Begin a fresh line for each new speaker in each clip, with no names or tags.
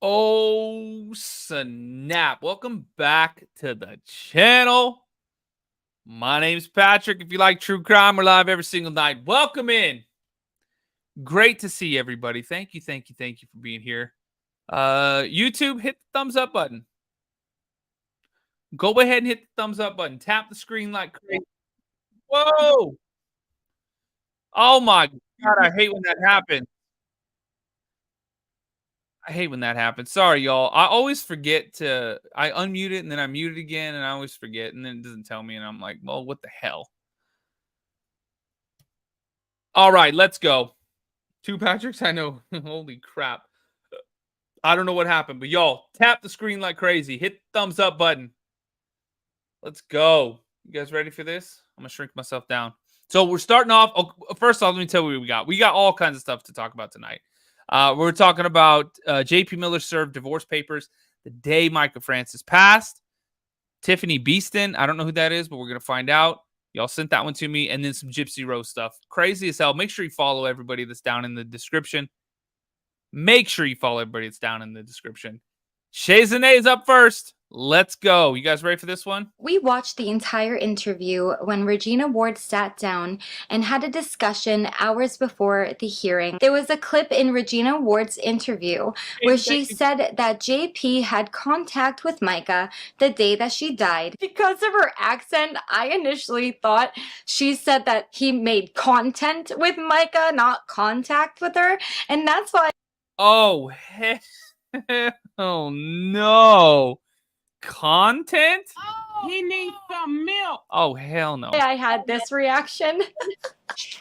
Oh, snap. Welcome back to the channel. My name's Patrick. If you like true crime, we're live every single night. Welcome in. Great to see everybody. Thank you for being here. YouTube, hit the thumbs up button. Go ahead and hit the thumbs up button. Tap the screen like crazy. Whoa! Oh my God, I hate when that happens. I hate when that happens. Sorry, y'all. I always forget to I unmute it and then I mute it again and I always forget and then it doesn't tell me and I'm like, well, what the hell? All right, let's go. Two Patricks? I know. Holy crap. I don't know what happened, but y'all tap the screen like crazy. Hit the thumbs up button. Let's go. You guys ready for this? I'm going to shrink myself down. So we're starting off. Oh, first off, let me tell you what we got. We got all kinds of stuff to talk about tonight. We're talking about J.P. Miller served divorce papers the day Micah Francis passed. Tiffany Beaston. I don't know who that is, but we're going to find out. Y'all sent that one to me. And then some Gypsy Rose stuff. Crazy as hell. Make sure you follow everybody that's down in the description. Make sure you follow everybody that's down in the description. Shays and A's up first. Let's go. You guys ready for this one?
We watched the entire interview when Regina Ward sat down and had a discussion hours before the hearing. There was a clip in Regina Ward's interview where she said that JP had contact with Micah the day that she died. Because of her accent, I initially thought she said that he made content with Micah, not contact with her. And that's why.
Oh, no. Content?
Oh, he needs some milk.
Oh, hell no.
I had this reaction.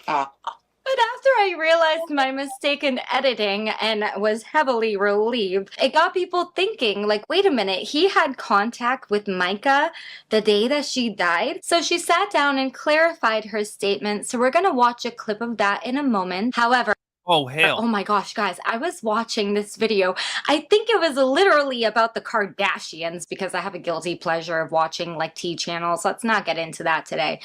But after I realized my mistake in editing and was heavily relieved, it got people thinking, like, wait a minute, he had contact with Micah the day that she died? So she sat down and clarified her statement. So we're going to watch a clip of that in a moment. However,
oh, hell.
Oh my gosh, guys, I was watching this video. I think it was literally about the Kardashians because I have a guilty pleasure of watching like T channels. Let's not get into that today.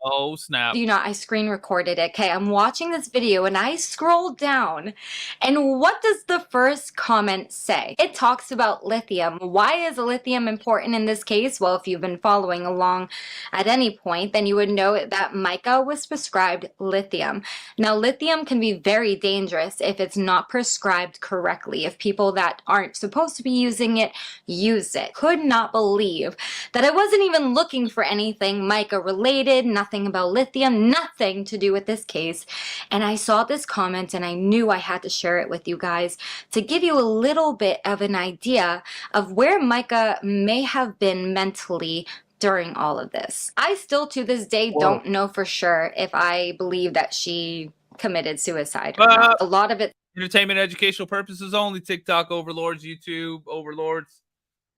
Oh, snap.
I screen recorded it. Okay, I'm watching this video and I scroll down. And what does the first comment say? It talks about lithium. Why is lithium important in this case? Well, if you've been following along at any point, then you would know that Micah was prescribed lithium. Now, lithium can be very dangerous if it's not prescribed correctly. If people that aren't supposed to be using it use it. Could not believe that I wasn't even looking for anything Micah related, nothing about lithium, nothing to do with this case. And I saw this comment and I knew I had to share it with you guys to give you a little bit of an idea of where Micah may have been mentally during all of this. I still to this day don't know for sure if I believe that she committed suicide or not. A lot of it.
Entertainment, educational purposes only. TikTok overlords, YouTube overlords.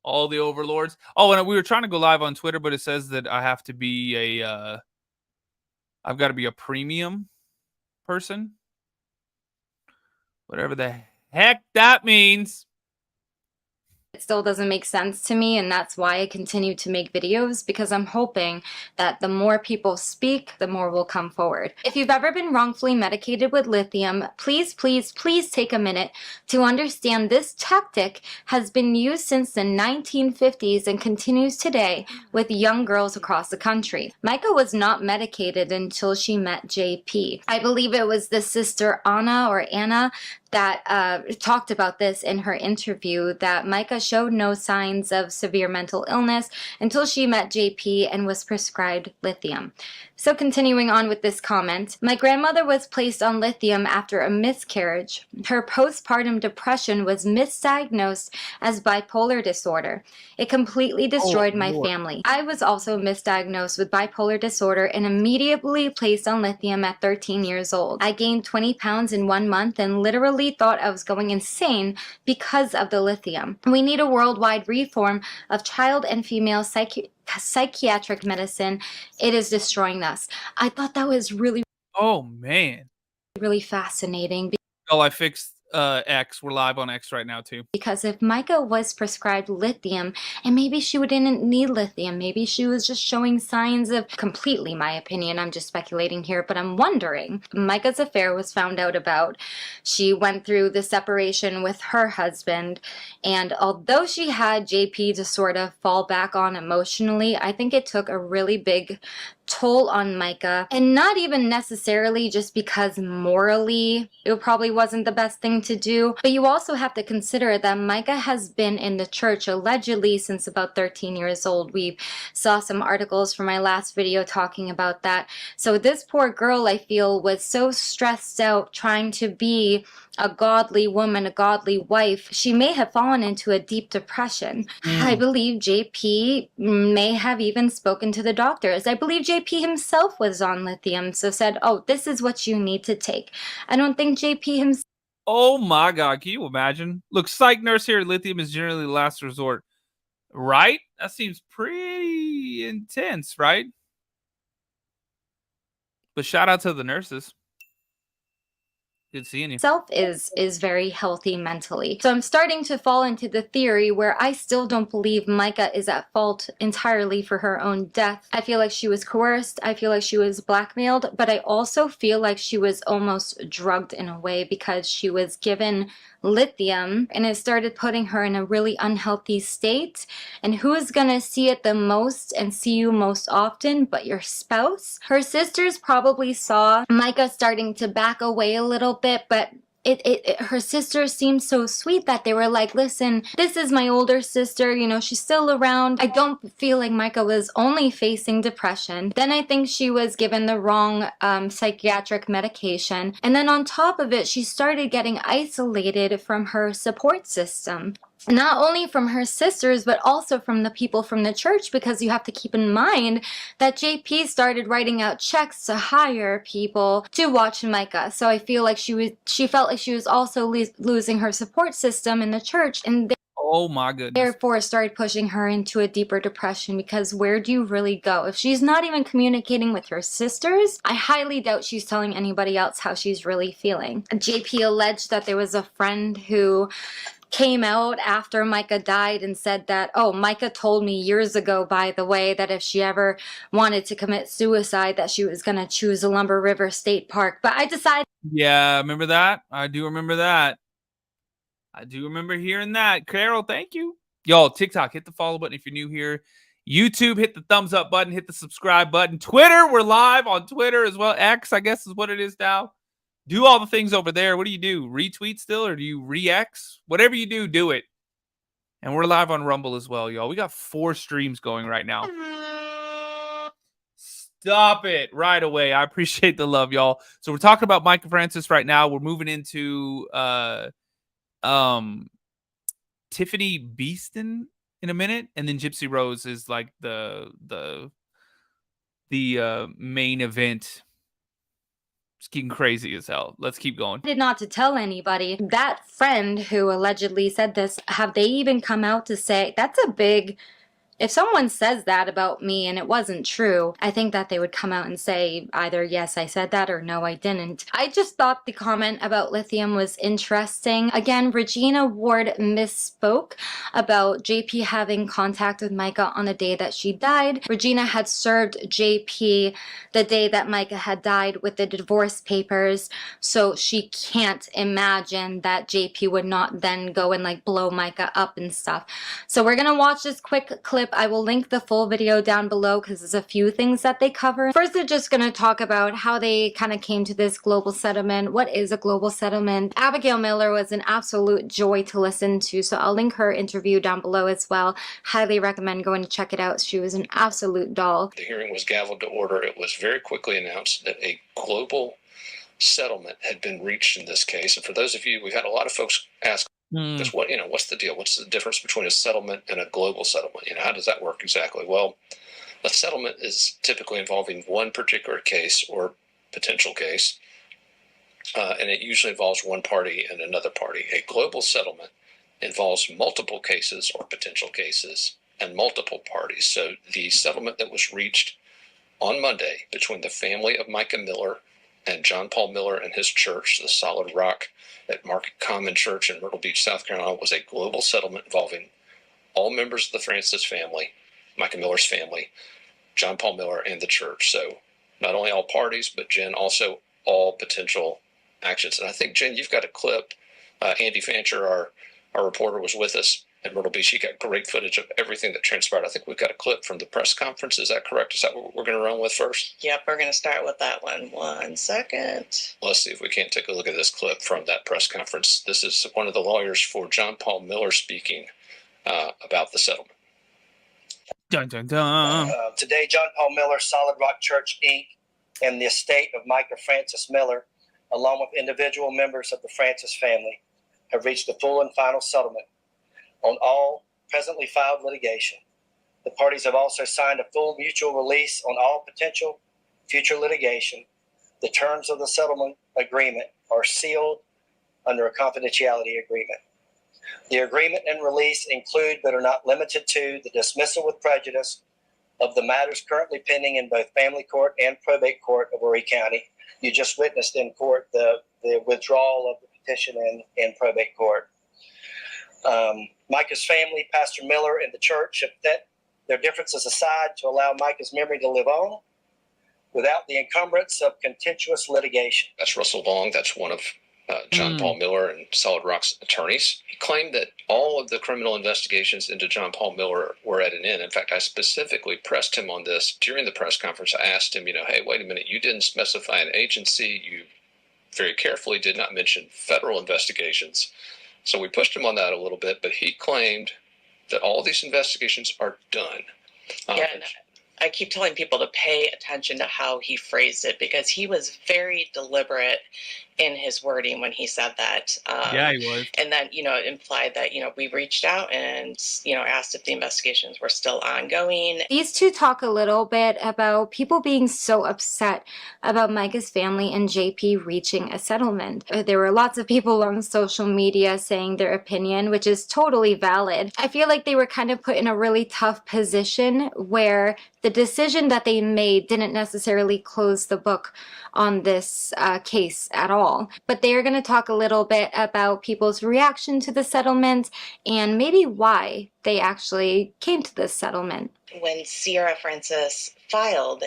All the overlords. Oh, and we were trying to go live on Twitter, but it says that I have to be I've got to be a premium person. Whatever the heck that means.
It still doesn't make sense to me, and that's why I continue to make videos, because I'm hoping that the more people speak, the more will come forward. If you've ever been wrongfully medicated with lithium, please take a minute to understand this tactic has been used since the 1950s and continues today with young girls across the country. Micah was not medicated until she met JP. I believe it was the sister Anna that talked about this in her interview, that Micah showed no signs of severe mental illness until she met JP and was prescribed lithium. So continuing on with this comment, my grandmother was placed on lithium after a miscarriage. Her postpartum depression was misdiagnosed as bipolar disorder. It completely destroyed my family. I was also misdiagnosed with bipolar disorder and immediately placed on lithium at 13 years old. I gained 20 pounds in 1 month and literally thought I was going insane because of the lithium. We need a worldwide reform of child and female psychiatric medicine. It is destroying us. I thought that was really
Oh man,
really fascinating.
oh, I fixed X. We're live on X right now too.
Because if Micah was prescribed lithium, and maybe she didn't need lithium, maybe she was just showing signs of, completely my opinion, I'm just speculating here, but I'm wondering. Micah's affair was found out about. She went through the separation with her husband, and although she had JP to sort of fall back on emotionally, I think it took a really big toll on Micah, and not even necessarily just because morally it probably wasn't the best thing to do, but you also have to consider that Micah has been in the church allegedly since about 13 years old. We saw some articles from my last video talking about that. So this poor girl, I feel, was so stressed out trying to be a godly woman, a godly wife. She may have fallen into a deep depression. I believe JP may have even spoken to the doctors. I believe JP himself was on lithium, so said, oh, this is what you need to take. I don't think JP himself.
Oh my God, can you imagine? Look, psych nurse here, lithium is generally the last resort. Right? That seems pretty intense, right? But shout out to the nurses. Good seeing you.
Self is very healthy mentally. So I'm starting to fall into the theory where I still don't believe Micah is at fault entirely for her own death. I feel like she was coerced. I feel like she was blackmailed, but I also feel like she was almost drugged in a way because she was given lithium and it started putting her in a really unhealthy state. And who is gonna see it the most and see you most often but your spouse? Her sisters probably saw Micah starting to back away a little bit, but her sisters seemed so sweet that they were like, listen, this is my older sister, you know, she's still around. I don't feel like Micah was only facing depression. Then I think she was given the wrong psychiatric medication. And then on top of it, she started getting isolated from her support system. Not only from her sisters, but also from the people from the church, because you have to keep in mind that JP started writing out checks to hire people to watch Micah. So I feel like she felt like she was also losing her support system in the church, and
oh my goodness,
therefore started pushing her into a deeper depression, because where do you really go? If she's not even communicating with her sisters, I highly doubt she's telling anybody else how she's really feeling. JP alleged that there was a friend who came out after Micah died and said that, oh, Micah told me years ago, by the way, that if she ever wanted to commit suicide, that she was going to choose a Lumber River State Park. But I decided...
Yeah, remember that? I do remember that. I do remember hearing that. Carol, thank you. Yo, TikTok, hit the follow button if you're new here. YouTube, hit the thumbs up button, hit the subscribe button. Twitter, we're live on Twitter as well. X, I guess, is what it is now. Do all the things over there. What do you do? Retweet still, or do you re-X? Whatever you do, do it. And we're live on Rumble as well, y'all. We got 4 streams going right now. Stop it right away. I appreciate the love, y'all. So we're talking about Micah Francis right now. We're moving into Tiffany Beaston in a minute, and then Gypsy Rose is like the main event. It's getting crazy as hell. Let's keep going.
Not to tell anybody. That friend who allegedly said this, have they even come out to say, that's a big... If someone says that about me and it wasn't true, I think that they would come out and say either, yes, I said that, or no, I didn't. I just thought the comment about lithium was interesting. Again, Regina Ward misspoke about JP having contact with Micah on the day that she died. Regina had served JP the day that Micah had died with the divorce papers, so she can't imagine that JP would not then go and like blow Micah up and stuff. So we're gonna watch this quick clip. I will link the full video down below because there's a few things that they cover. First, they're just going to talk about how they kind of came to this global settlement. What is a global settlement? Abigail Miller was an absolute joy to listen to, so I'll link her interview down below as well. Highly recommend going to check it out. She was an absolute doll.
The hearing was gavelled to order. It was very quickly announced that a global settlement had been reached in this case. And for those of you, we've had a lot of folks ask us, what's the deal? What's the difference between a settlement and a global settlement? How does that work exactly? Well, a settlement is typically involving one particular case or potential case, and it usually involves one party and another party. A global settlement involves multiple cases or potential cases and multiple parties. So the settlement that was reached on Monday between the family of Micah Miller and John Paul Miller and his church, the Solid Rock at Market Common Church in Myrtle Beach, South Carolina, was a global settlement involving all members of the Francis family, Micah Miller's family, John Paul Miller, and the church. So not only all parties, but Jen, also all potential actions. And I think, Jen, you've got a clip. Andy Fancher, our reporter, was with us at Myrtle Beach. He got great footage of everything that transpired. I think we've got a clip from the press conference. Is that correct? Is that what we're going to run with first?
Yep, we're going to start with that one. 1 second.
Let's see if we can't take a look at this clip from that press conference. This is one of the lawyers for John Paul Miller speaking about the settlement.
Dun, dun, dun.
Today, John Paul Miller, Solid Rock Church, Inc., and the estate of Micah Francis Miller, along with individual members of the Francis family, have reached a full and final settlement on all presently filed litigation. The parties have also signed a full mutual release on all potential future litigation. The terms of the settlement agreement are sealed under a confidentiality agreement. The agreement and release include, but are not limited to, the dismissal with prejudice of the matters currently pending in both family court and probate court of Horry County. You just witnessed in court the withdrawal of the petition in probate court. Micah's family, Pastor Miller, and the church have set their differences aside to allow Micah's memory to live on without the encumbrance of contentious litigation.
That's Russell Long. That's one of John Paul Miller and Solid Rock's attorneys. He claimed that all of the criminal investigations into John Paul Miller were at an end. In fact, I specifically pressed him on this during the press conference. I asked him, hey, wait a minute, you didn't specify an agency. You very carefully did not mention federal investigations. So we pushed him on that a little bit, but he claimed that all these investigations are done.
Yeah, and I keep telling people to pay attention to how he phrased it, because he was very deliberate in his wording when he said that.
Yeah, he was.
And then, it implied that, we reached out and, asked if the investigations were still ongoing.
These two talk a little bit about people being so upset about Micah's family and JP reaching a settlement. There were lots of people on social media saying their opinion, which is totally valid. I feel like they were kind of put in a really tough position where the decision that they made didn't necessarily close the book on this case at all. But they are going to talk a little bit about people's reaction to the settlement and maybe why they actually came to this settlement.
When Sierra Francis filed,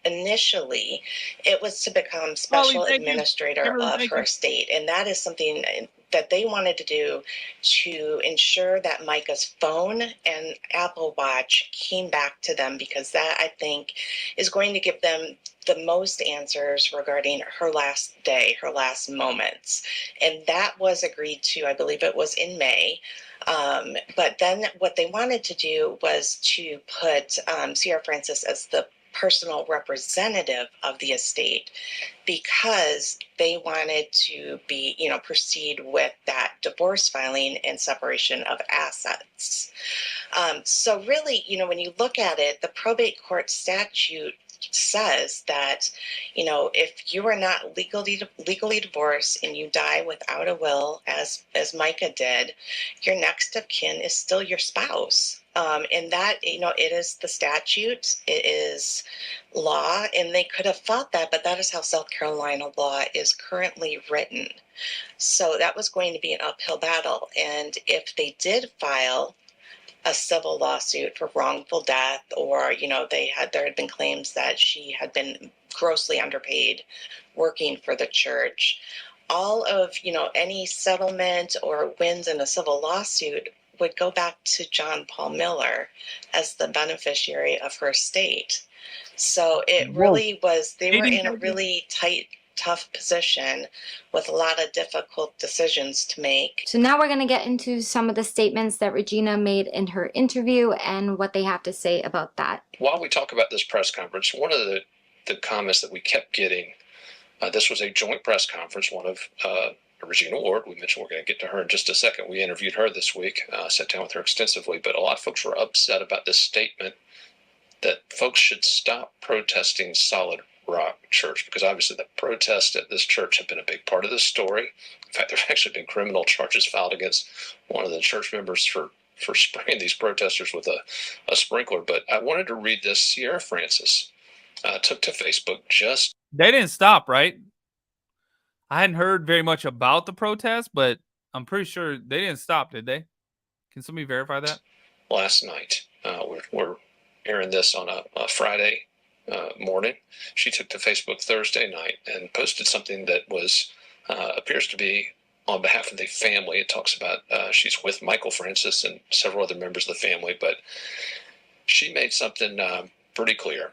initially, it was to become special administrator of her estate. And that is something that they wanted to do to ensure that Micah's phone and Apple Watch came back to them, because that, I think, is going to give them the most answers regarding her last day, her last moments. And that was agreed to, I believe it was in May. But then what they wanted to do was to put Sierra Francis as the personal representative of the estate, because they wanted to be, proceed with that divorce filing and separation of assets. So really, when you look at it, the probate court statute says that, if you are not legally divorced and you die without a will, as Micah did, your next of kin is still your spouse. And that, it is the statute, it is law, and they could have thought that, but that is how South Carolina law is currently written. So that was going to be an uphill battle. And if they did file a civil lawsuit for wrongful death, or, there had been claims that she had been grossly underpaid working for the church, all of, any settlement or wins in a civil lawsuit would go back to John Paul Miller as the beneficiary of her estate. So it really was, they were in a really tight, tough position with a lot of difficult decisions to make.
So now we're going to get into some of the statements that Regina made in her interview and what they have to say about that.
While we talk about this press conference, one of the comments that we kept getting, this was a joint press conference, one of Regina Ward. We mentioned we're going to get to her in just a second. We interviewed her this week, sat down with her extensively, but a lot of folks were upset about this statement that folks should stop protesting Solid Rock Church, because obviously the protests at this church have been a big part of this story. In fact, there have actually been criminal charges filed against one of the church members for spraying these protesters with a sprinkler. But I wanted to read this. Sierra Francis took to Facebook just
They didn't stop, right? I hadn't heard very much about the protest, but I'm pretty sure they didn't stop, did they? Can somebody verify that?
last night. We're airing this on a Friday morning. She took to Facebook Thursday night and posted something that was appears to be on behalf of the family. It talks about she's with Michael Francis and several other members of the family, but she made something pretty clear.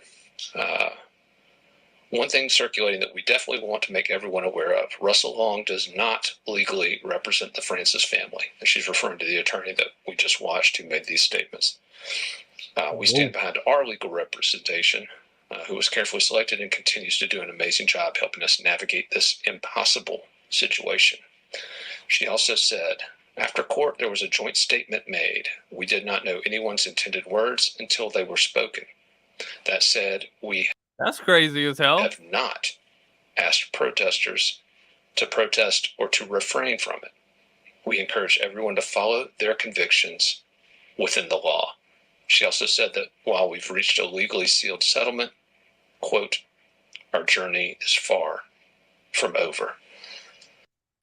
One thing circulating that we definitely want to make everyone aware of: Russell Long does not legally represent the Francis family. And she's referring to the attorney that we just watched who made these statements. We stand behind our legal representation, who was carefully selected and continues to do an amazing job helping us navigate this impossible situation. She also said, after court, there was a joint statement made. We did not know anyone's intended words until they were spoken. That said, we
That's crazy as hell.
have not asked protesters to protest or to refrain from it. We encourage everyone to follow their convictions within the law. She also said that while we've reached a legally sealed settlement, quote, our journey is far from over.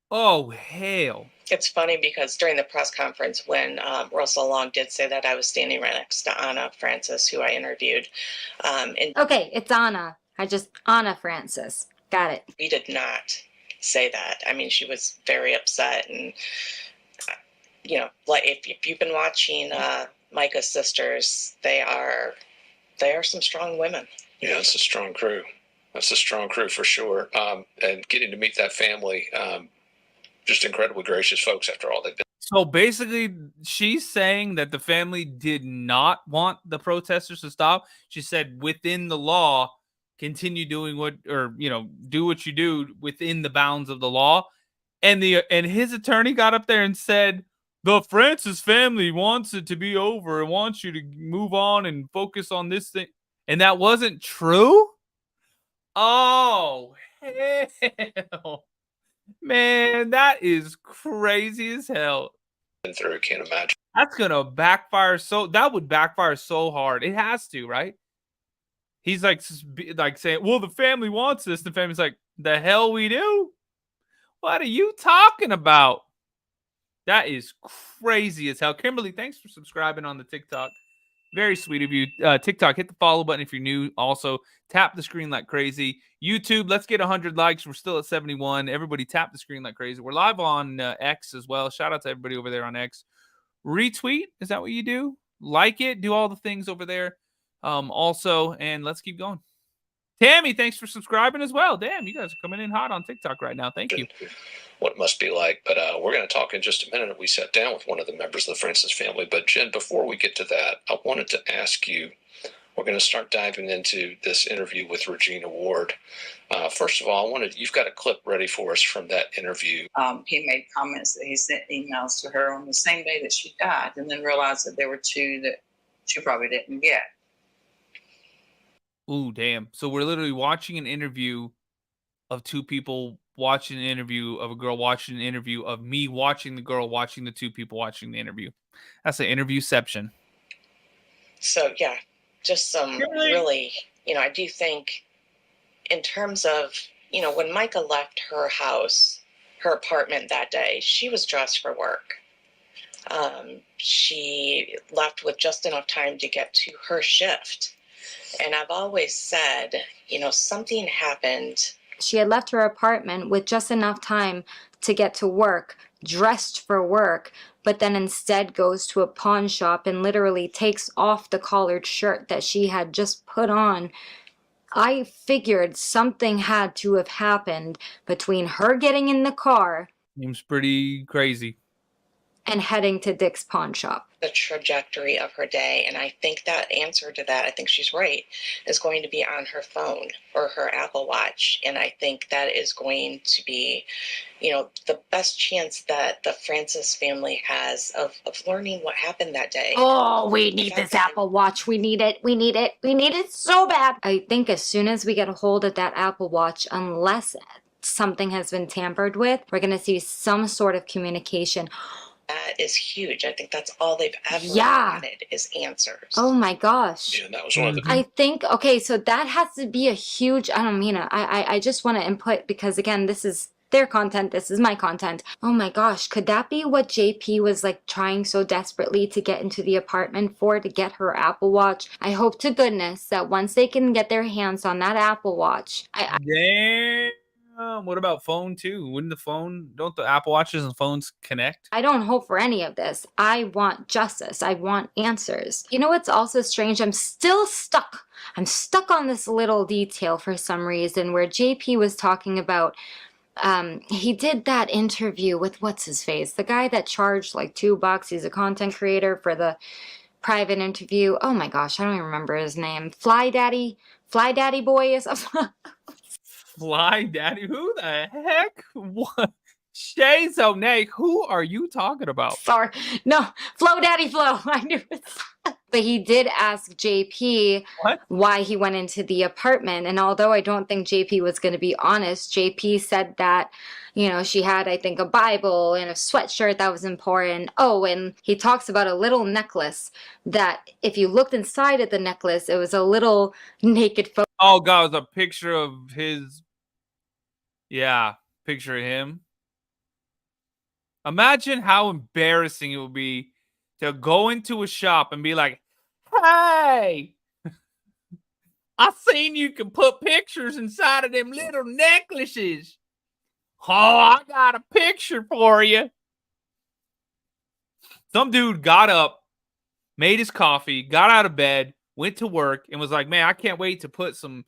Oh, hell.
It's funny because during the press conference when Russell Long did say that, I was standing right next to Anna Francis, who I interviewed. And
Okay, it's Anna. Anna Francis. Got it.
we did not say that. I mean, she was very upset. And, like if you've been watching Micah's sisters, they are some strong women.
Yeah, it's a strong crew. That's a strong crew for sure. And getting to meet that family, just incredibly gracious folks after all they've been.
So basically, she's saying that the family did not want the protesters to stop. She said within the law, continue doing do what you do within the bounds of the law. And his attorney got up there and said, the Francis family wants it to be over and wants you to move on and focus on this thing. And that wasn't true? Oh, hell. Man, that is crazy as hell.
Through, can't imagine.
That's gonna backfire. That would backfire so hard. It has to, right? He's like saying, well, the family wants this. The family's like, the hell we do? What are you talking about? That is crazy as hell. Kimberly, thanks for subscribing on the TikTok. Very sweet of you. TikTok, hit the follow button if you're new. Also, tap the screen like crazy. YouTube, let's get 100 likes. We're still at 71. Everybody tap the screen like crazy. We're live on X as well. Shout out to everybody over there on X. Retweet, is that what you do? Like it, do all the things over there. Also, and let's keep going. Tammy, thanks for subscribing as well. Damn, you guys are coming in hot on TikTok right now. Thank you.
What it must be like. But we're going to talk in just a minute. We sat down with one of the members of the Francis family. But Jen, before we get to that, I wanted to ask you, we're going to start diving into this interview with Regina Ward. First of all, you've got a clip ready for us from that interview.
He made comments that he sent emails to her on the same day that she died, and then realized that there were two that she probably didn't get.
Ooh, damn. So we're literally watching an interview of two people watching an interview of a girl watching an interview of me watching the girl watching the two people watching the interview. That's an interviewception.
So, yeah, just some really, I do think in terms of, when Micah left her house, her apartment that day, she was dressed for work. She left with just enough time to get to her shift. And I've always said, something happened.
She had left her apartment with just enough time to get to work, dressed for work, but then instead goes to a pawn shop and literally takes off the collared shirt that she had just put on. I figured something had to have happened between her getting in the car.
Seems pretty crazy.
And heading to Dick's pawn shop.
The trajectory of her day, and I think that answer to that, I think she's right, is going to be on her phone or her Apple Watch. And I think that is going to be, the best chance that the Francis family has of learning what happened that day.
Oh, we need this Apple Watch. We need it. We need it. We need it so bad. I think as soon as we get a hold of that Apple Watch, unless something has been tampered with, we're going to see some sort of communication.
That is huge. I think that's all they've ever wanted is answers.
Oh my gosh.
Yeah, and that was one of the
I think, okay, so that has to be a huge, I don't mean it. I just want to input because again, this is their content. This is my content. Oh my gosh. Could that be what JP was like trying so desperately to get into the apartment for, to get her Apple Watch? I hope to goodness that once they can get their hands on that Apple Watch.
Damn. What about phone too? Don't the Apple Watches and phones connect?
I don't hope for any of this. I want justice. I want answers. You know what's also strange? I'm still stuck. I'm stuck on this little detail for some reason where JP was talking about he did that interview with what's his face? The guy that charged like $2. He's a content creator for the private interview. Oh my gosh, I don't even remember his name. Fly Daddy Boy is
Fly Daddy? Who the heck? What? Shay Zonay, who are you talking about?
Sorry. No, Flo Daddy Flo. I knew it. But he did ask JP why he went into the apartment. And although I don't think JP was going to be honest, JP said that, you know, she had, I think, a Bible and a sweatshirt that was important. Oh, and he talks about a little necklace that if you looked inside of the necklace, it was a little naked photo.
Oh, God, it was a picture of his. Yeah, picture of him. Imagine how embarrassing it would be to go into a shop and be like, hey, I seen you can put pictures inside of them little necklaces. Oh, I got a picture for you. Some dude got up, made his coffee, got out of bed, went to work, and was like, man, I can't wait to put some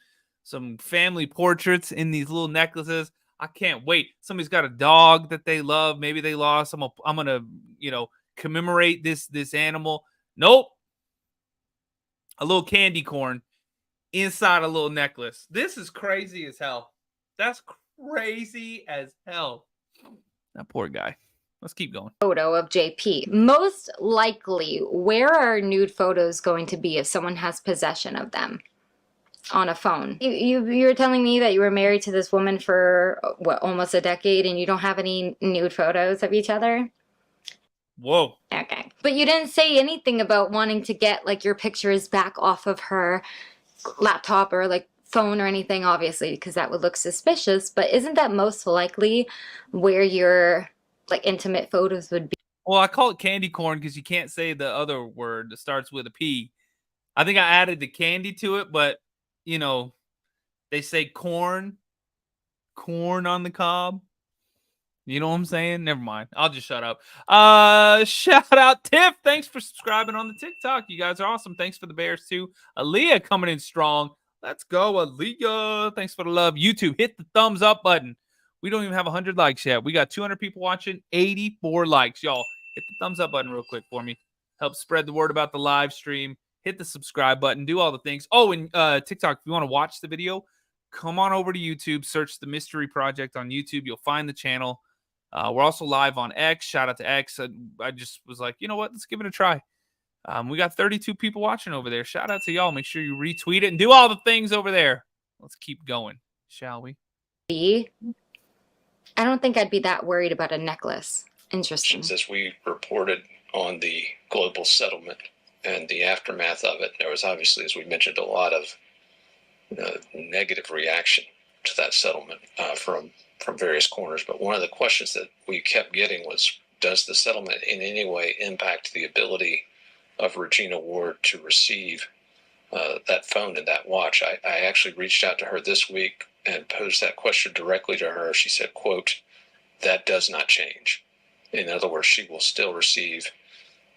family portraits in these little necklaces. I can't wait. Somebody's got a dog that they love. Maybe they lost. I'm gonna, you know, commemorate this animal. Nope. A little candy corn inside a little necklace. This is crazy as hell. That's crazy as hell. That poor guy. Let's keep going.
Photo of JP. Most likely, where are nude photos going to be if someone has possession of them? On a phone. You were telling me that you were married to this woman for what, almost a decade, and you don't have any nude photos of each other?
Whoa.
Okay. But you didn't say anything about wanting to get like your pictures back off of her laptop or like phone or anything, obviously, because that would look suspicious. But isn't that most likely where your like intimate photos would be?
Well, I call it candy corn because you can't say the other word that starts with a P. I think I added the candy to it, but you know, they say corn on the cob. You know what I'm saying? Never mind. I'll just shut up. Shout out Tiff. Thanks for subscribing on the TikTok. You guys are awesome. Thanks for the bears too. Aaliyah coming in strong. Let's go, Aaliyah. Thanks for the love. YouTube, hit the thumbs up button. We don't even have 100 likes yet. We got 200 people watching, 84 likes. Y'all, hit the thumbs up button real quick for me. Help spread the word about the live stream. Hit the subscribe button. Do all the things. Oh, and TikTok, if you want to watch the video, come on over to YouTube. Search The Mystery Project on YouTube. You'll find the channel. We're also live on X. Shout out to X. I just was like, you know what? Let's give it a try. We got 32 people watching over there. Shout out to y'all. Make sure you retweet it and do all the things over there. Let's keep going, shall we?
I don't think I'd be that worried about a necklace. Interesting.
As we reported on the global settlement and the aftermath of it, there was obviously, as we mentioned, a lot of negative reaction to that settlement from various corners. But one of the questions that we kept getting was, does the settlement in any way impact the ability of Regina Ward to receive that phone and that watch? I actually reached out to her this week and posed that question directly to her. She said, quote, that does not change. In other words, she will still receive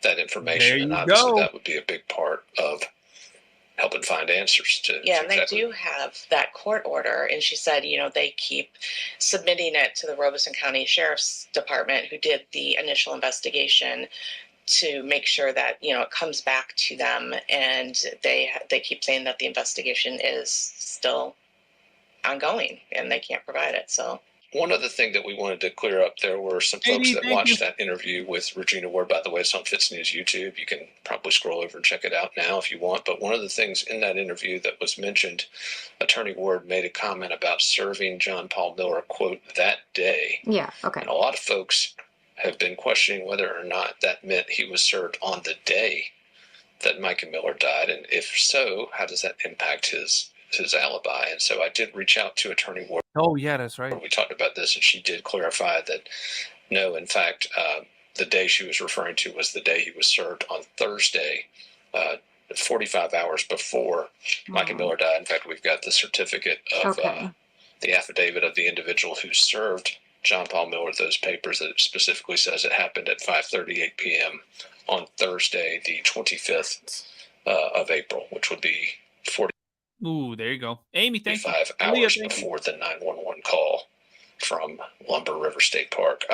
that information, and obviously that would be a big part of helping find answers to.
Yeah, and they do have that court order, and she said, you know, they keep submitting it to the Robeson County Sheriff's Department, who did the initial investigation, to make sure that, you know, it comes back to them, and they keep saying that the investigation is still ongoing and they can't provide it. So
one other thing that we wanted to clear up, there were some folks that watched that interview with Regina Ward. By the way, it's on Fitz News YouTube. You can probably scroll over and check it out now if you want. But one of the things in that interview that was mentioned, Attorney Ward made a comment about serving John Paul Miller, quote, that day.
Yeah, okay.
And a lot of folks have been questioning whether or not that meant he was served on the day that Micah Miller died, and if so, how does that impact his alibi? And so I did reach out to Attorney Ward.
Oh yeah, that's right.
We talked about this, and she did clarify that no, in fact, the day she was referring to was the day he was served on Thursday, 45 hours before Micah Miller died. In fact, we've got the certificate of the affidavit of the individual who served John Paul Miller those papers that specifically says it happened at 5:38 p.m. on Thursday, the 25th of April, which would be 45
Ooh, there you go. Amy, thank you.
hours before the 911 call from Lumber River State Park.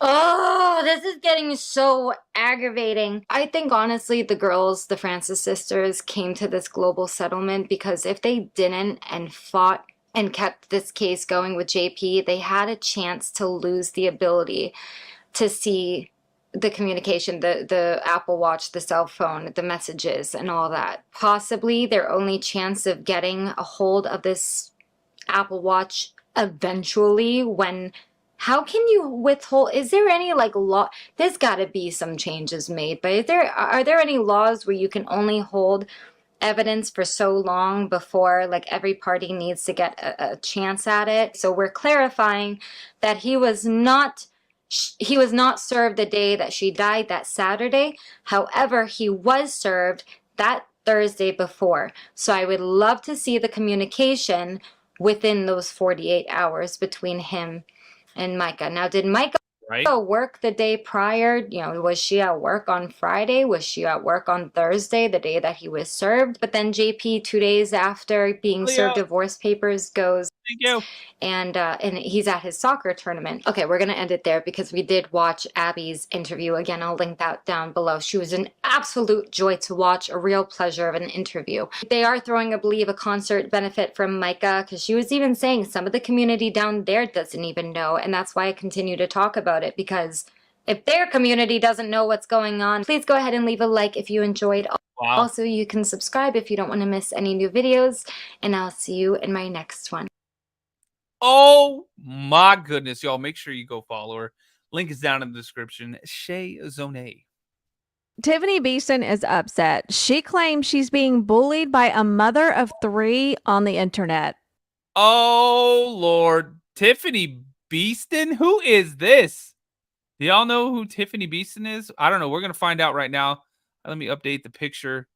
Oh, this is getting so aggravating. I think honestly the girls, the Francis sisters, came to this global settlement because if they didn't and fought and kept this case going with JP, they had a chance to lose the ability to see the communication, the Apple Watch, the cell phone, the messages, and all that. Possibly their only chance of getting a hold of this Apple Watch eventually, when how can you withhold? Is there any like law? There's got to be some changes made, but are there any laws where you can only hold evidence for so long before like every party needs to get a chance at it? So we're clarifying that he was not served the day that she died, that Saturday. However, he was served that Thursday before. So I would love to see the communication within those 48 hours between him and Micah. Now, did Micah work the day prior? You know, was she at work on Friday? Was she at work on Thursday, the day that he was served? But then JP, 2 days after being served divorce papers, goes and he's at his soccer tournament. Okay, we're gonna end it there because we did watch Abby's interview. Again, I'll link that down below. She was an absolute joy to watch, a real pleasure of an interview. They are throwing, I believe, a concert benefit from Micah, because she was even saying some of the community down there doesn't even know, and that's why I continue to talk about it, because if their community doesn't know what's going on, please go ahead and leave a like if you enjoyed.
Wow.
Also, you can subscribe if you don't want to miss any new videos, and I'll see you in my next one.
Oh my goodness, y'all. Make sure you go follow her. Link is down in the description. Shay Zone.
Tiffany Beaston is upset. She claims she's being bullied by a mother of 3 on the internet.
Oh, Lord. Tiffany Beaston? Who is this? Do y'all know who Tiffany Beaston is? I don't know. We're going to find out right now. Let me update the picture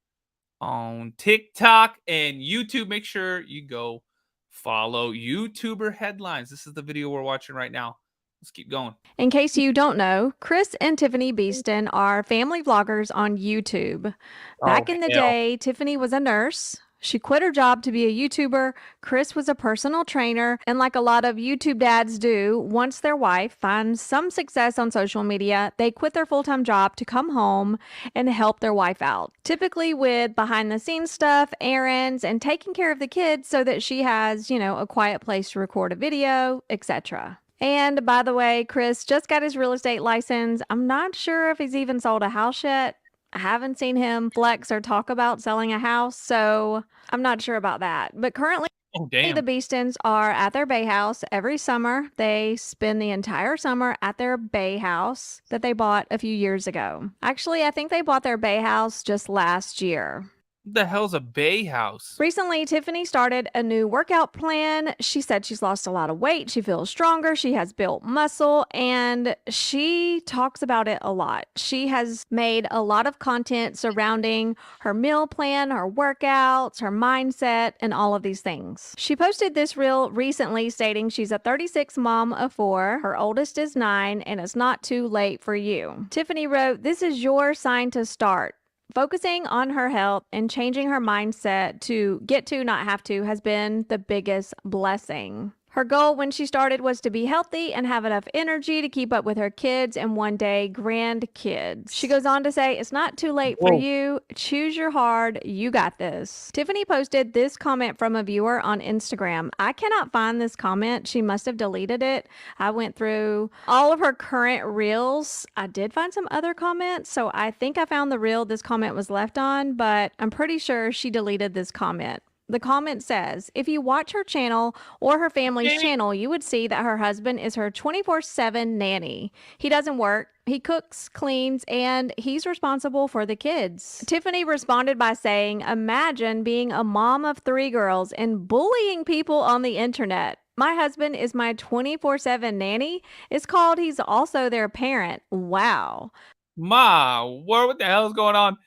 on TikTok and YouTube. Make sure you go follow YouTuber Headlines. This is the video we're watching right now. Let's keep going.
In case you don't know, Chris and Tiffany Beaston are family vloggers on YouTube. Back in the day, Tiffany was a nurse. She quit her job to be a YouTuber. Chris was a personal trainer. And like a lot of YouTube dads do, once their wife finds some success on social media, they quit their full-time job to come home and help their wife out. Typically with behind-the-scenes stuff, errands, and taking care of the kids so that she has, you know, a quiet place to record a video, etc. And by the way, Chris just got his real estate license. I'm not sure if he's even sold a house yet. I haven't seen him flex or talk about selling a house, so I'm not sure about that. But currently, the Beastons are at their Bay house every summer. They spend the entire summer at their Bay house that they bought a few years ago. Actually, I think they bought their Bay house just last year.
What the hell's a Bay house?
Recently, Tiffany started a new workout plan. She said she's lost a lot of weight. She feels stronger. She has built muscle, and she talks about it a lot. She has made a lot of content surrounding her meal plan, her workouts, her mindset, and all of these things. She posted this reel recently stating she's a 36 mom of 4. Her oldest is 9, and it's not too late for you. Tiffany wrote, "This is your sign to start." Focusing on her health and changing her mindset to get to, not have to, has been the biggest blessing. Her goal when she started was to be healthy and have enough energy to keep up with her kids and one day grandkids. She goes on to say, "It's not too late for you. Choose your hard. You got this." Tiffany posted this comment from a viewer on Instagram. I cannot find this comment. She must have deleted it. I went through all of her current reels. I did find some other comments, so I think I found the reel this comment was left on, but I'm pretty sure she deleted this comment. The comment says, if you watch her channel or her family's channel, you would see that her husband is her 24/7 nanny. He doesn't work. He cooks, cleans, and he's responsible for the kids. Tiffany responded by saying, imagine being a mom of 3 girls and bullying people on the internet. My husband is my 24/7 nanny. It's called he's also their parent. Wow.
What the hell is going on?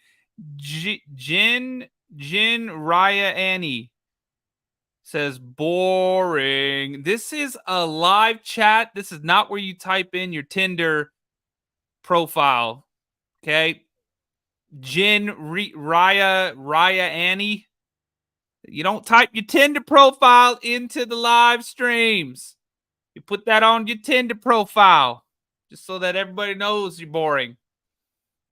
Jin Raya Annie says boring. This is a live chat. This is not where you type in your Tinder profile. Okay. Raya Annie. You don't type your Tinder profile into the live streams. You put that on your Tinder profile just so that everybody knows you're boring.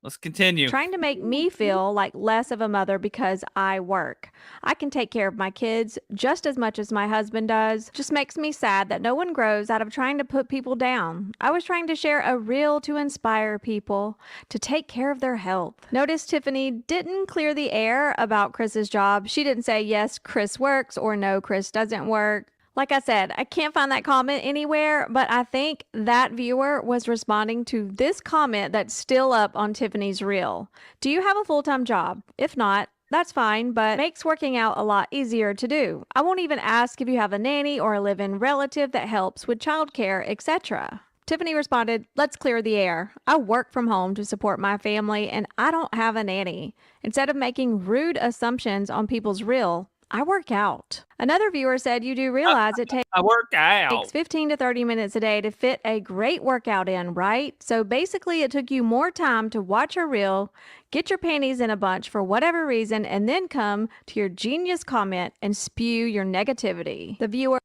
Let's continue.
Trying to make me feel like less of a mother because I work. I can take care of my kids just as much as my husband does. Just makes me sad that no one grows out of trying to put people down. I was trying to share a reel to inspire people to take care of their health. Notice Tiffany didn't clear the air about Chris's job. She didn't say, yes, Chris works, or no, Chris doesn't work. Like I said, I can't find that comment anywhere, but I think that viewer was responding to this comment that's still up on Tiffany's reel. Do you have a full-time job? If not, that's fine, but makes working out a lot easier to do. I won't even ask if you have a nanny or a live-in relative that helps with childcare, etc. Tiffany responded, let's clear the air. I work from home to support my family, and I don't have a nanny. Instead of making rude assumptions on people's reel, I work out. Another viewer said, you do realize it takes 15 to 30 minutes a day to fit a great workout in, right? So basically it took you more time to watch a reel, get your panties in a bunch for whatever reason, and then come to your genius comment and spew your negativity. The viewer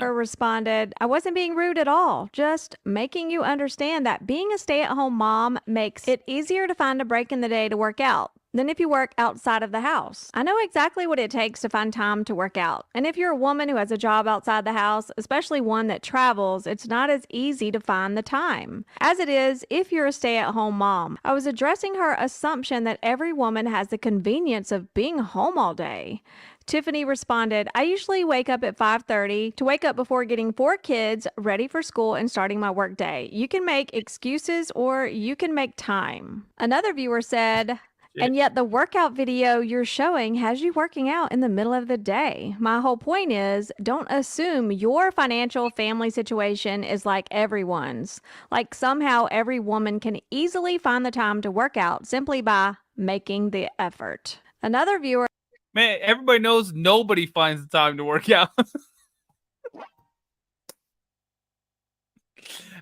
responded, I wasn't being rude at all, just making you understand that being a stay-at-home mom makes it easier to find a break in the day to work out than if you work outside of the house. I know exactly what it takes to find time to work out. And if you're a woman who has a job outside the house, especially one that travels, it's not as easy to find the time as it is if you're a stay-at-home mom. I was addressing her assumption that every woman has the convenience of being home all day. Tiffany responded, I usually wake up at 5:30 to wake up before getting 4 kids ready for school and starting my work day. You can make excuses or you can make time. Another viewer said, and yet the workout video you're showing has you working out in the middle of the day. My whole point is, don't assume your financial family situation is like everyone's. Like somehow every woman can easily find the time to work out simply by making the effort. Another viewer,
man, everybody knows nobody finds the time to work out.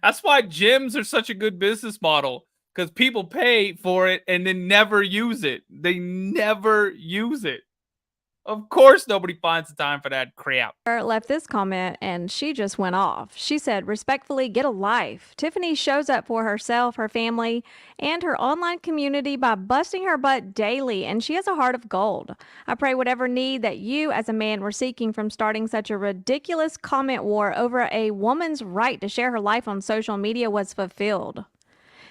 That's why gyms are such a good business model. Because people pay for it and then never use it. They never use it. Of course, nobody finds the time for that crap.
Left this comment and she just went off. She said, respectfully, get a life. Tiffany shows up for herself, her family, and her online community by busting her butt daily, and she has a heart of gold. I pray whatever need that you as a man were seeking from starting such a ridiculous comment war over a woman's right to share her life on social media was fulfilled.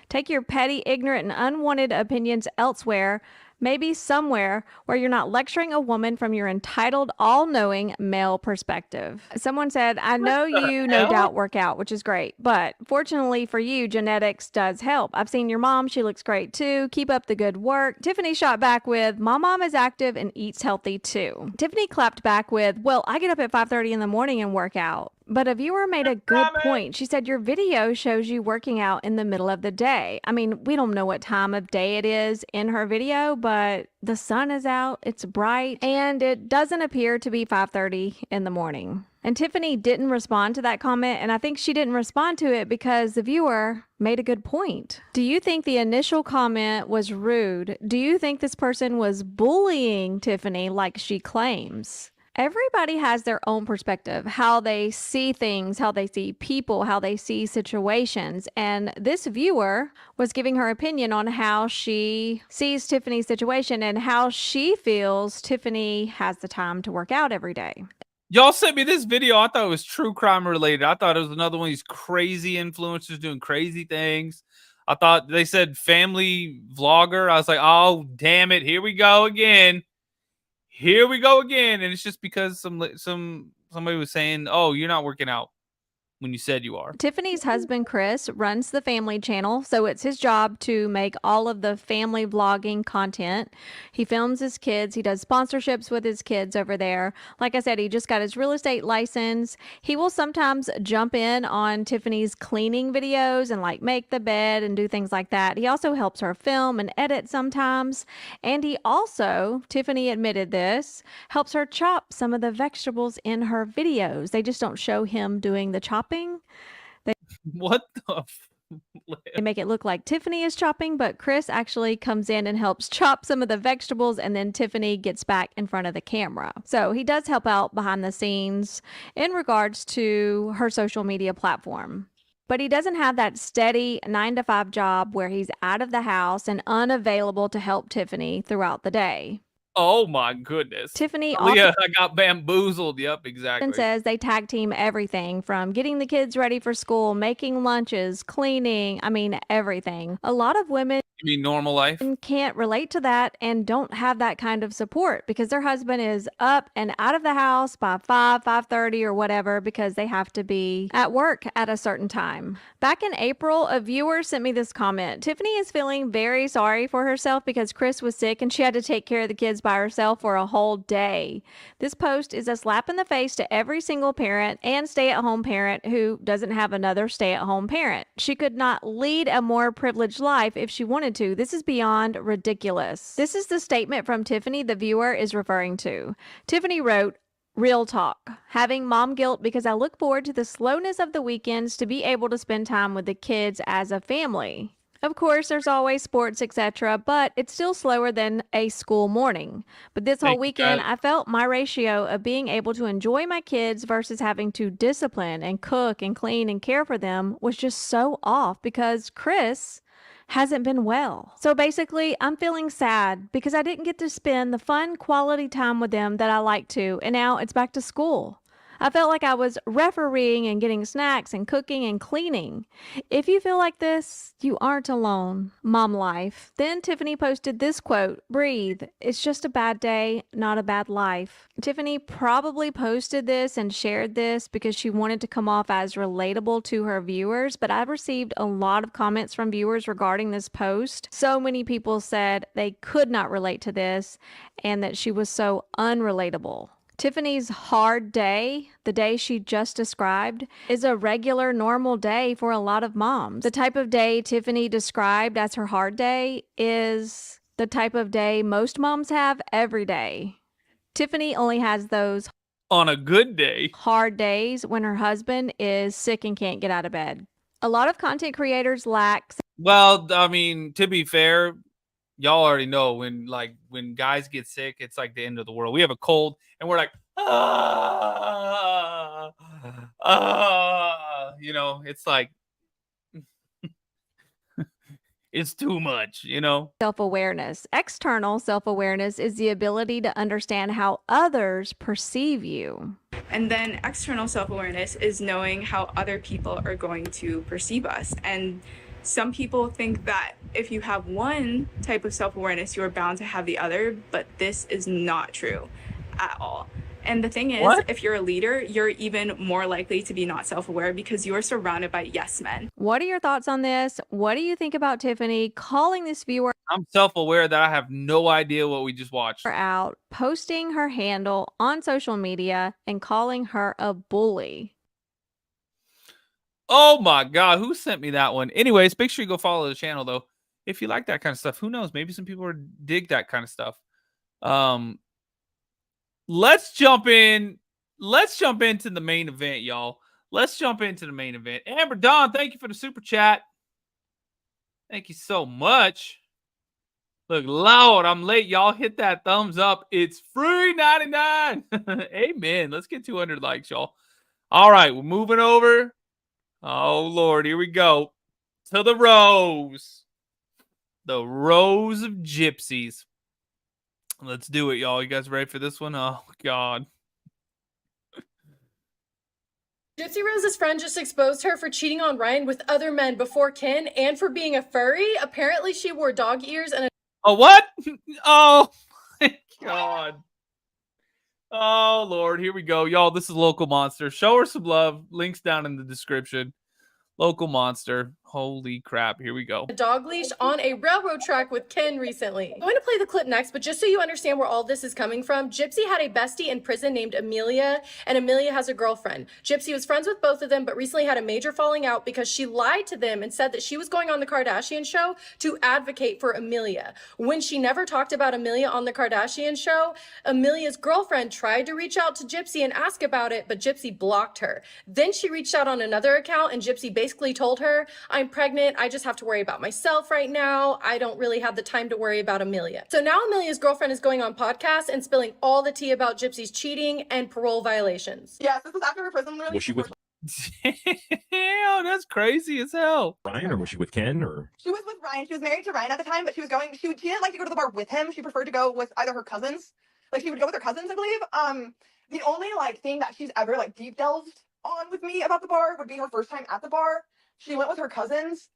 Take your petty, ignorant, and unwanted opinions elsewhere, maybe somewhere where you're not lecturing a woman from your entitled, all-knowing male perspective. Someone said, I know you no doubt work out, which is great, but fortunately for you, genetics does help. I've seen your mom. She looks great too. Keep up the good work. Tiffany shot back with, my mom is active and eats healthy too. Tiffany clapped back with, well, I get up at 5:30 in the morning and work out. But a viewer made a good point. She said, your video shows you working out in the middle of the day. I mean, we don't know what time of day it is in her video, but the sun is out, it's bright, and it doesn't appear to be 5:30 in the morning. And Tiffany didn't respond to that comment, and I think she didn't respond to it because the viewer made a good point. Do you think the initial comment was rude? Do you think this person was bullying Tiffany like she claims? Everybody has their own perspective, how they see things, how they see people, how they see situations. And this viewer was giving her opinion on how she sees Tiffany's situation and how she feels Tiffany has the time to work out every day.
Y'all sent me this video. I thought it was true crime related. I thought it was another one of these crazy influencers doing crazy things. I thought they said family vlogger. I was like, oh, damn it. Here we go again. here we go again. And it's just because somebody was saying, oh, you're not working out when you said you are.
Tiffany's husband, Chris, runs the family channel, so it's his job to make all of the family vlogging content. He films his kids. He does sponsorships with his kids over there. Like I said, he just got his real estate license. He will sometimes jump in on Tiffany's cleaning videos and like make the bed and do things like that. He also helps her film and edit sometimes. And he also, Tiffany admitted this, helps her chop some of the vegetables in her videos. They just don't show him doing the chopping.
What the
They make it look like Tiffany is chopping, but Chris actually comes in and helps chop some of the vegetables, and then Tiffany gets back in front of the camera. So he does help out behind the scenes in regards to her social media platform. But he doesn't have that steady 9-to-5 job where he's out of the house and unavailable to help Tiffany throughout the day.
Oh my goodness.
Tiffany
Leah, I got bamboozled. Yep, exactly.
says they tag team everything from getting the kids ready for school, making lunches, cleaning, everything. A lot of women
You mean normal life?
can't relate to that and don't have that kind of support because their husband is up and out of the house by 5:30 or whatever because they have to be at work at a certain time. Back in April, a viewer sent me this comment. Tiffany is feeling very sorry for herself because Chris was sick and she had to take care of the kids by herself for a whole day. This post is a slap in the face to every single parent and stay-at-home parent who doesn't have another stay-at-home parent. She could not lead a more privileged life if she wanted to. This is beyond ridiculous. This is the statement from Tiffany the viewer is referring to. Tiffany wrote, "Real talk. Having mom guilt because I look forward to the slowness of the weekends to be able to spend time with the kids as a family. Of course, there's always sports, etc., but it's still slower than a school morning. But this whole weekend, I felt my ratio of being able to enjoy my kids versus having to discipline and cook and clean and care for them was just so off because Chris hasn't been well. So basically, I'm feeling sad because I didn't get to spend the fun quality time with them that I like to, and now it's back to school. I felt like I was refereeing and getting snacks and cooking and cleaning. If you feel like this, you aren't alone. Mom life." Then Tiffany posted this quote, "Breathe. It's just a bad day, not a bad life." Tiffany probably posted this and shared this because she wanted to come off as relatable to her viewers, but I've received a lot of comments from viewers regarding this post. So many people said they could not relate to this and that she was so unrelatable. Tiffany's hard day, the day she just described, is a regular, normal day for a lot of moms. The type of day Tiffany described as her hard day is the type of day most moms have every day. Tiffany only has those
on a good day
hard days when her husband is sick and can't get out of bed. A lot of content creators lack.
Well, to be fair, y'all already know when guys get sick, it's like the end of the world. We have a cold and we're like, it's like, it's too much,
Self-awareness. External self-awareness is the ability to understand how others perceive you.
And then external self-awareness is knowing how other people are going to perceive us. And some people think that if you have one type of self-awareness, you are bound to have the other, but this is not true at all. And the thing is, if you're a leader, you're even more likely to be not self-aware because you are surrounded by yes men.
What are your thoughts on this? What do you think about Tiffany calling this viewer
I'm self-aware that I have no idea what we just watched
out, posting her handle on social media and calling her a bully?
Oh my God, who sent me that one? Anyways, make sure you go follow the channel though. If you like that kind of stuff, who knows? Maybe some people dig that kind of stuff. Let's jump into the main event, y'all. Let's jump into the main event. Amber Dawn, thank you for the super chat. Thank you so much. Look, Lord, I'm late. Y'all hit that thumbs up. It's free 99. Amen. Let's get 200 likes, y'all. All right, we're moving over. Oh, Lord, here we go. To the Rose. The Rose of Gypsies. Let's do it, y'all. You guys ready for this one? Oh, God.
Gypsy Rose's friend just exposed her for cheating on Ryan with other men before Ken and for being a furry. Apparently, she wore dog ears and a...
Oh, what? Oh, my God. Oh, Lord. Here we go. Y'all, this is Local Monster. Show her some love. Links down in the description. Local Monster. Holy crap. Here we go.
A dog leash on a railroad track with Ken recently. I'm going to play the clip next, but just so you understand where all this is coming from, Gypsy had a bestie in prison named Amelia, and Amelia has a girlfriend. Gypsy was friends with both of them, but recently had a major falling out because she lied to them and said that she was going on the Kardashian show to advocate for Amelia. When she never talked about Amelia on the Kardashian show, Amelia's girlfriend tried to reach out to Gypsy and ask about it, but Gypsy blocked her. Then she reached out on another account, and Gypsy basically told her, "I'm pregnant. I just have to worry about myself right now. I don't really have the time to worry about Amelia." So now Amelia's girlfriend is going on podcasts and spilling all the tea about Gypsy's cheating and parole violations.
Yes, this was after her prison.
Was she with
Damn, that's crazy as hell.
Ryan, or was she with Ken? Or
She was with Ryan. She was married to Ryan at the time, but she didn't like to go to the bar with him. She preferred to go with either her cousins. Like, she would go with her cousins, I believe. The only thing that she's ever deep delved on with me about the bar would be her first time at the bar. She went with her cousins.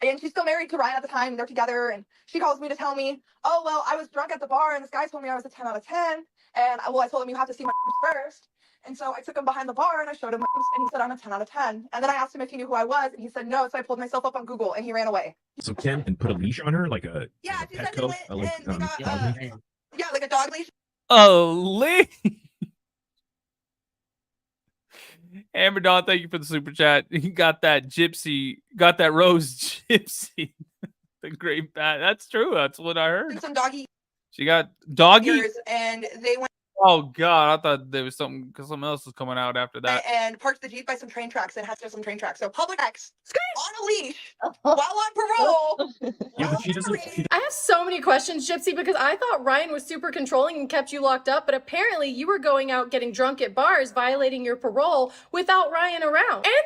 And she's still married to Ryan at the time. They're together. And she calls me to tell me, "Oh, well, I was drunk at the bar and this guy told me I was a 10 out of 10. And I told him you have to see my first." And so I took him behind the bar and I showed him my and he said, "I'm a 10 out of 10. And then I asked him if he knew who I was. And he said no. So I pulled myself up on Google and he ran away.
so Ken and put a leash on her, like a
Yeah,
like a
she said
Petco,
they went and they got,
dog leash?
yeah, like a dog leash.
Oh, Amber Dawn, thank you for the super chat. You got that Rose Gypsy. The great bat. That's true. That's what I heard.
Some doggy
She got doggy.
ears, and they went
Oh God, I thought there was something because something else was coming out after that.
and parked the Jeep by some train tracks and had to some train tracks. So public X on a leash while on parole.
Yeah, but she doesn't.
I have so many questions, Gypsy, because I thought Ryan was super controlling and kept you locked up, but apparently you were going out getting drunk at bars, violating your parole without Ryan around. And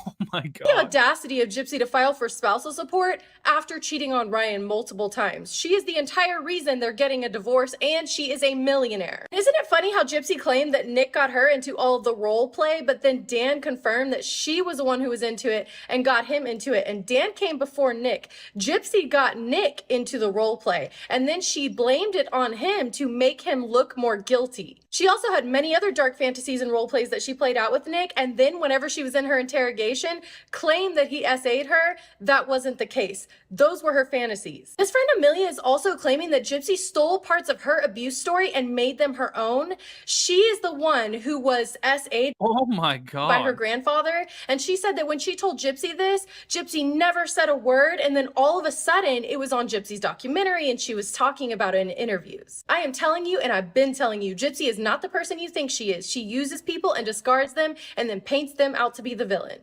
Oh my
the
God.
audacity of Gypsy to file for spousal support after cheating on Ryan multiple times. She is the entire reason they're getting a divorce, and she is a millionaire. Isn't it funny how Gypsy claimed that Nick got her into all of the role play, but then Dan confirmed that she was the one who was into it and got him into it, and Dan came before Nick. Gypsy got Nick into the role play, and then she blamed it on him to make him look more guilty. She also had many other dark fantasies and role plays that she played out with Nick, and then whenever she was in her interrogation, claimed that he SA'd her. That wasn't the case. Those were her fantasies. His friend Amelia is also claiming that Gypsy stole parts of her abuse story and made them her own. She is the one who was SA'd
Oh my God.
by her grandfather, and she said that when she told Gypsy this, Gypsy never said a word, and then all of a sudden it was on Gypsy's documentary and she was talking about it in interviews. I am telling you, and I've been telling you, Gypsy is not the person you think she is. She uses people and discards them and then paints them out to be the villain.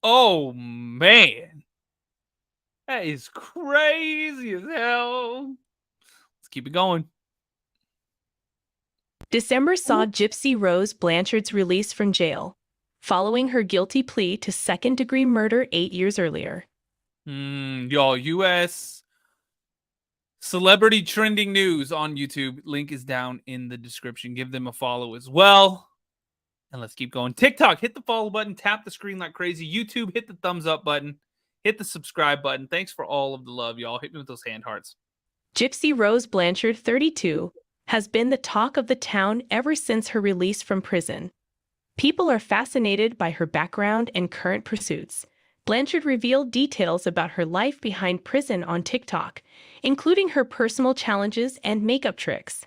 Oh man. That is crazy as hell. Let's keep it going.
December saw Gypsy Rose Blanchard's release from jail, following her guilty plea to second-degree murder 8 years earlier.
Y'all, U.S. celebrity trending news on YouTube. Link is down in the description. Give them a follow as well. And let's keep going. TikTok, hit the follow button. Tap the screen like crazy. YouTube, hit the thumbs up button. Hit the subscribe button. Thanks for all of the love, y'all. Hit me with those hand hearts.
Gypsy Rose Blanchard, 32, has been the talk of the town ever since her release from prison. People are fascinated by her background and current pursuits. Blanchard revealed details about her life behind prison on TikTok, including her personal challenges and makeup tricks.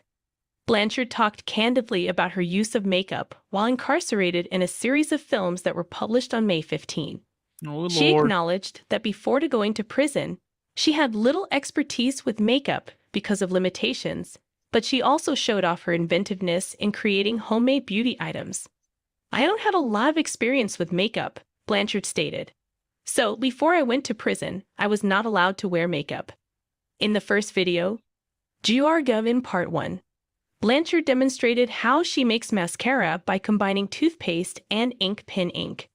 Blanchard talked candidly about her use of makeup while incarcerated in a series of films that were published on May 15.
Oh,
She
Lord.
acknowledged that before going to prison, she had little expertise with makeup because of limitations, but she also showed off her inventiveness in creating homemade beauty items. "I don't have a lot of experience with makeup," Blanchard stated. "So before I went to prison, I was not allowed to wear makeup." In the first video, Govin Part 1, Blanchard demonstrated how she makes mascara by combining toothpaste and ink pen ink.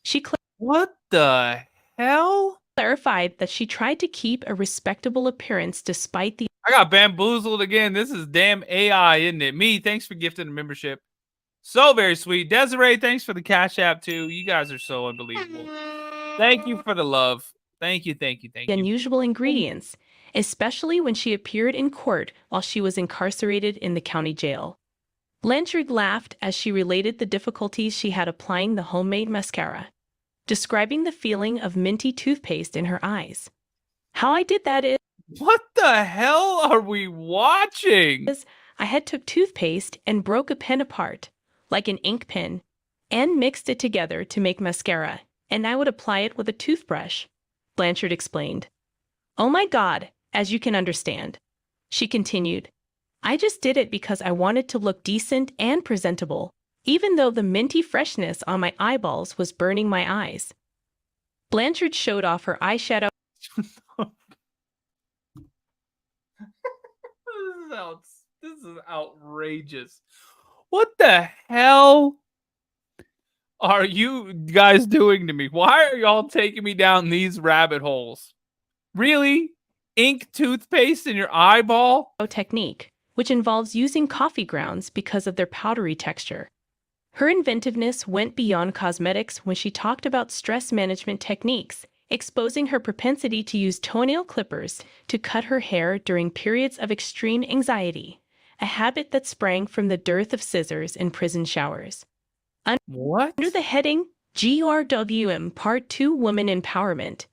She
What the hell?
clarified that she tried to keep a respectable appearance despite the
I got bamboozled again. This is damn AI, isn't it? Me, thanks for gifting the membership. So very sweet. Desiree, thanks for the Cash App too. You guys are so unbelievable. Thank you for the love. Thank you, thank you, thank you.
unusual ingredients, especially when she appeared in court while she was incarcerated in the county jail. Blanchard laughed as she related the difficulties she had applying the homemade mascara, describing the feeling of minty toothpaste in her eyes. How I did that is,
What the hell are we watching?
I had took toothpaste and broke a pen apart, like an ink pen, and mixed it together to make mascara, and I would apply it with a toothbrush, Blanchard explained. Oh my God, as you can understand. She continued, I just did it because I wanted to look decent and presentable, even though the minty freshness on my eyeballs was burning my eyes. Blanchard showed off her eyeshadow.
This is outrageous. What the hell are you guys doing to me? Why are y'all taking me down these rabbit holes? Really? Ink toothpaste in your eyeball?
Technique, which involves using coffee grounds because of their powdery texture. Her inventiveness went beyond cosmetics when she talked about stress management techniques, exposing her propensity to use toenail clippers to cut her hair during periods of extreme anxiety, a habit that sprang from the dearth of scissors in prison showers.
What?
Under the heading GRWM Part 2 Woman Empowerment,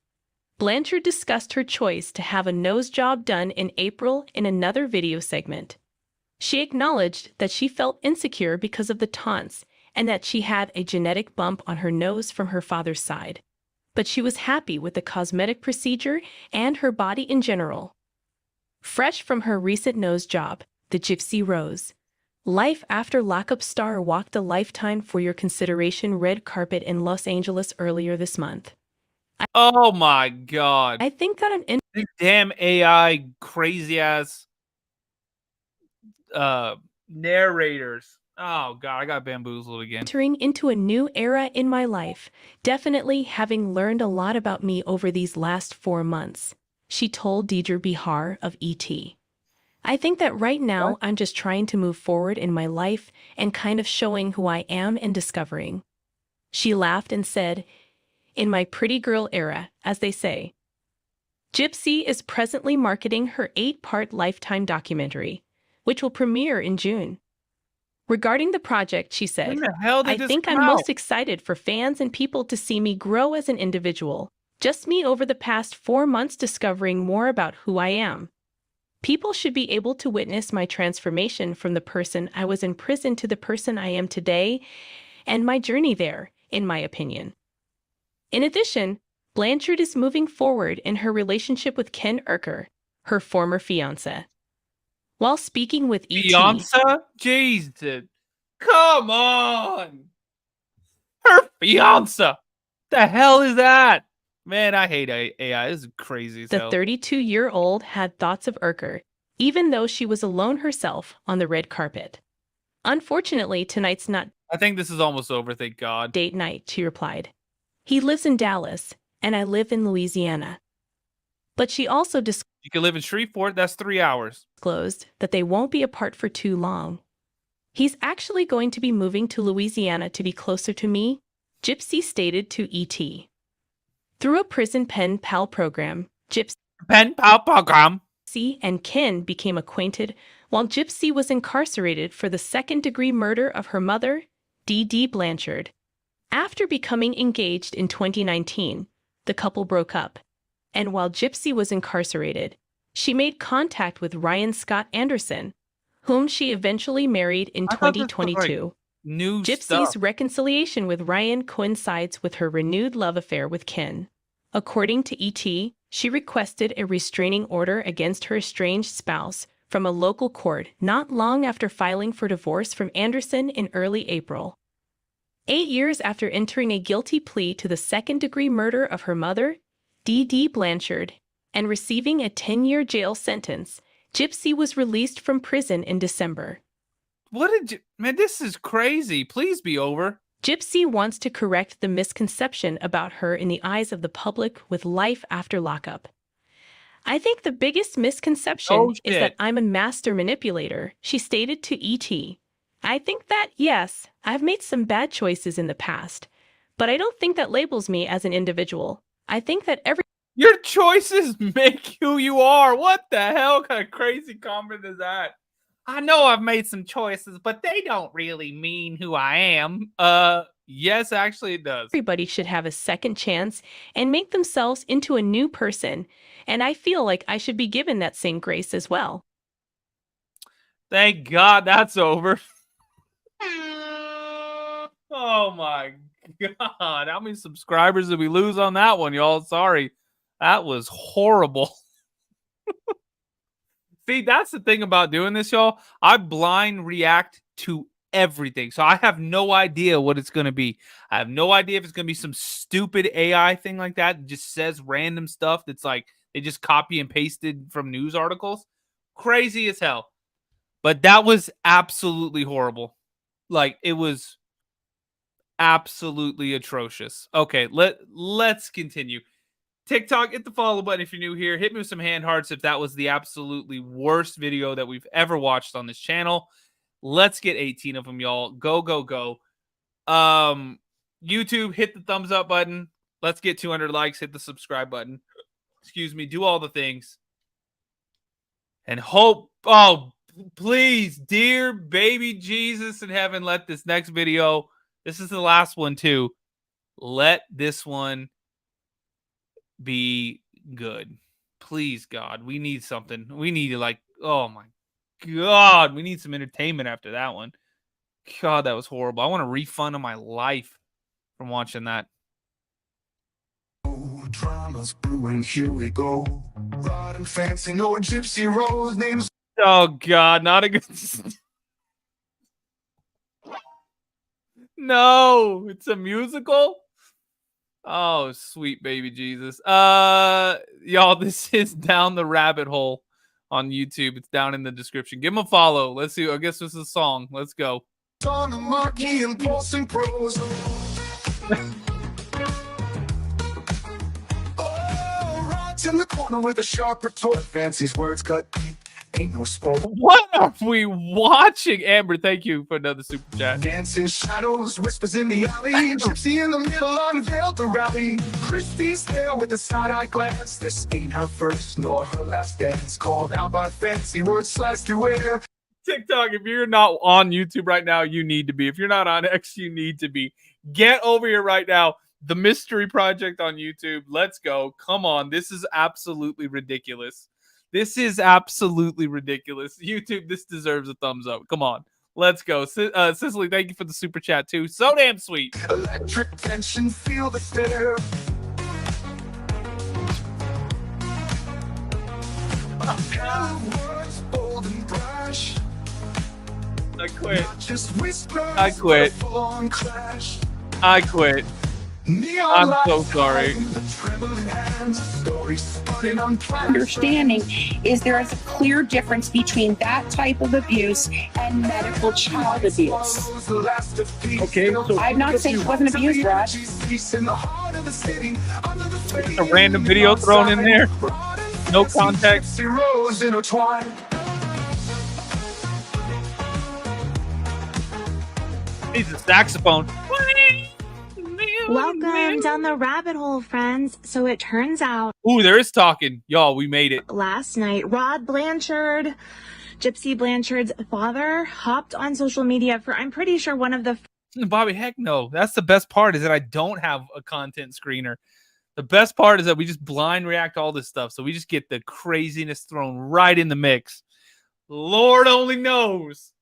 Blanchard discussed her choice to have a nose job done in April in another video segment. She acknowledged that she felt insecure because of the taunts and that she had a genetic bump on her nose from her father's side. But she was happy with the cosmetic procedure and her body in general. Fresh from her recent nose job, the Gypsy Rose, Life After Lockup star walked a Lifetime for Your Consideration red carpet in Los Angeles earlier this month.
Oh my God.
I think that
These damn AI crazy ass narrators. Oh God, I got bamboozled again.
Entering into a new era in my life, definitely having learned a lot about me over these last 4 months, she told Deidre Bihar of ET. I think that right now I'm just trying to move forward in my life and kind of showing who I am and discovering. She laughed and said, in my pretty girl era, as they say. Gypsy is presently marketing her 8-part Lifetime documentary, which will premiere in June. Regarding the project, she said,
When the hell did
I
this
think
come
I'm
out?
most excited for fans and people to see me grow as an individual. Just me over the past 4 months discovering more about who I am. People should be able to witness my transformation from the person I was in prison to the person I am today, and my journey there, in my opinion. In addition, Blanchard is moving forward in her relationship with Ken Urker, her former fiancé. While speaking with ET,
Fiancé? Jesus. Come on. Her fiancé. The hell is that? Man, I hate AI. This is crazy as
the
hell.
32-year-old had thoughts of Urker, even though she was alone herself on the red carpet. Unfortunately, tonight's not
I think this is almost over, thank God.
date night, she replied. He lives in Dallas, and I live in Louisiana. But she also
You can live in Shreveport, that's 3 hours.
disclosed that they won't be apart for too long. He's actually going to be moving to Louisiana to be closer to me, Gypsy stated to ET. Through a prison pen pal program, Gypsy and Ken became acquainted while Gypsy was incarcerated for the second-degree murder of her mother, Dee Blanchard. After becoming engaged in 2019, the couple broke up, and while Gypsy was incarcerated, she made contact with Ryan Scott Anderson, whom she eventually married in
I thought this was,
2022.
New
Gypsy's
stuff.
reconciliation with Ryan coincides with her renewed love affair with Ken. According to ET, she requested a restraining order against her estranged spouse from a local court not long after filing for divorce from Anderson in early April. 8 years after entering a guilty plea to the second-degree murder of her mother, Dee Blanchard, and receiving a 10-year jail sentence, Gypsy was released from prison in December.
What did you... Man, this is crazy. Please be over.
Gypsy wants to correct the misconception about her in the eyes of the public with Life After Lockup. I think the biggest misconception is that I'm a master manipulator, she stated to ET. I think that, yes, I've made some bad choices in the past, but I don't think that labels me as an individual. I think that
Your choices make who you are. What the hell kind of crazy comment is that? I know I've made some choices, but they don't really mean who I am. Yes, actually it does.
Everybody should have a second chance and make themselves into a new person. And I feel like I should be given that same grace as well.
Thank God that's over. Oh my God. How many subscribers did we lose on that one, y'all? Sorry. That was horrible. See, that's the thing about doing this, y'all. I blind react to everything. So I have no idea what it's going to be. I have no idea if it's going to be some stupid AI thing like that just says random stuff that's like they just copy and pasted from news articles. Crazy as hell. But that was absolutely horrible. Like, it was absolutely atrocious. Okay, let's continue. TikTok, hit the follow button if you're new here. Hit me with some hand hearts if that was the absolutely worst video that we've ever watched on this channel. Let's get 18 of them, y'all. Go, go, go. YouTube, hit the thumbs up button. Let's get 200 likes. Hit the subscribe button. Excuse me. Do all the things. And hope, oh, please, dear baby Jesus in heaven, let this next video, this is the last one too, let this one be good. Please, God, we need something. We need to, like, oh my God, we need some entertainment after that one. God, that was horrible. I want a refund on my life from watching that.
Dramas brewing, here we go. Rod and fancy, no Gypsy Rose names.
Oh God, not a good. No, it's a musical. Oh, sweet baby Jesus. Y'all, this is Down the Rabbit Hole on YouTube. It's down in the description. Give them a follow. Let's see. I guess this is a song. Let's go.
On the marquee and pulsing prose. In the corner with a sharp retort, fancy's words cut deep, ain't no spoke.
What are we watching? Amber, thank you for another super chat.
Dancing shadows, whispers in the alley, Gypsy in the middle, unveiled the rally. Kristi's there with a side-eye glance. This ain't her first nor her last dance. Called out by fancy words sliced to air.
TikTok, if you're not on YouTube right now, you need to be. If you're not on X, you need to be. Get over here right now. The Mystery Project on YouTube. Let's go. Come on. This is absolutely ridiculous. This is absolutely ridiculous. YouTube, this deserves a thumbs up. Come on. Let's go. Cicely, thank you for the super chat too. So damn sweet.
Electric tension, feel the stare. Words bold and brash.
I quit.
Just whispers,
I quit. I quit. I'm so sorry.
Understanding is there is a clear difference between that type of abuse and medical child abuse.
Okay, so
I'm not saying she wasn't abused, Rod.
A random video thrown in there. No context. He's a saxophone.
Welcome down the rabbit hole, friends. So it turns out...
Ooh, there is talking. Y'all, we made it.
Last night, Rod Blanchard, Gypsy Blanchard's father, hopped on social media for, I'm pretty sure, one of the...
Bobby, heck no. That's the best part, is that I don't have a content screener. The best part is that we just blind react to all this stuff. So we just get the craziness thrown right in the mix. Lord only knows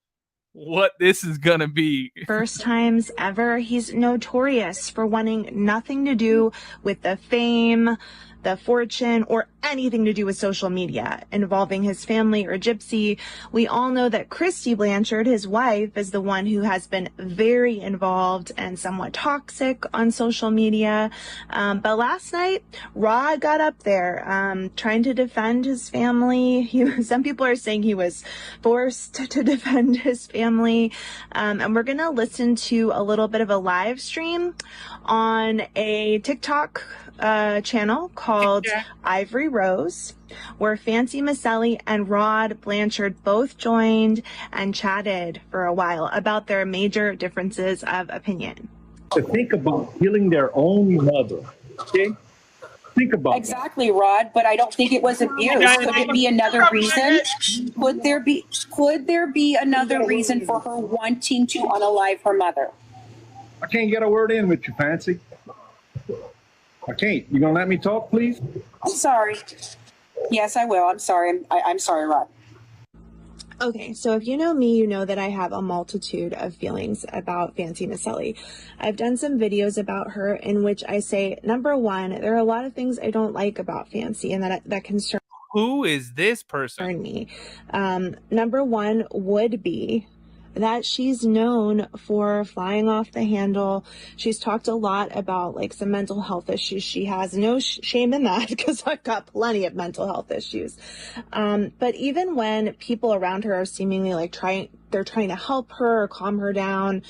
what this is gonna be.
First times ever. He's notorious for wanting nothing to do with the fame, the fortune, or anything to do with social media involving his family or Gypsy. We all know that Kristi Blanchard, his wife, is the one who has been very involved and somewhat toxic on social media. But last night, Rod got up there trying to defend his family. Some people are saying he was forced to defend his family. And we're going to listen to a little bit of a live stream on a TikTok channel called Ivory Rose, where Fancy Maselli and Rod Blanchard both joined and chatted for a while about their major differences of opinion.
To think about killing their own mother, okay? Think about
exactly, Rod, but I don't think it was abuse. Could it be another reason? Could there be another reason for her wanting to unalive her mother?
I can't get a word in with you, Fancy. I can't. You gonna let me talk, please?
I'm sorry. Yes, I will. I'm sorry. I'm sorry, Rod.
Okay, so if you know me, you know that I have a multitude of feelings about Fancy Miceli. I've done some videos about her in which I say, number one, there are a lot of things I don't like about Fancy and that concern
Who is this person?
me. Number one would be that she's known for flying off the handle. She's talked a lot about like some mental health issues she has. No shame in that, because I've got plenty of mental health issues. But even when people around her are seemingly like they're trying to help her or calm her down,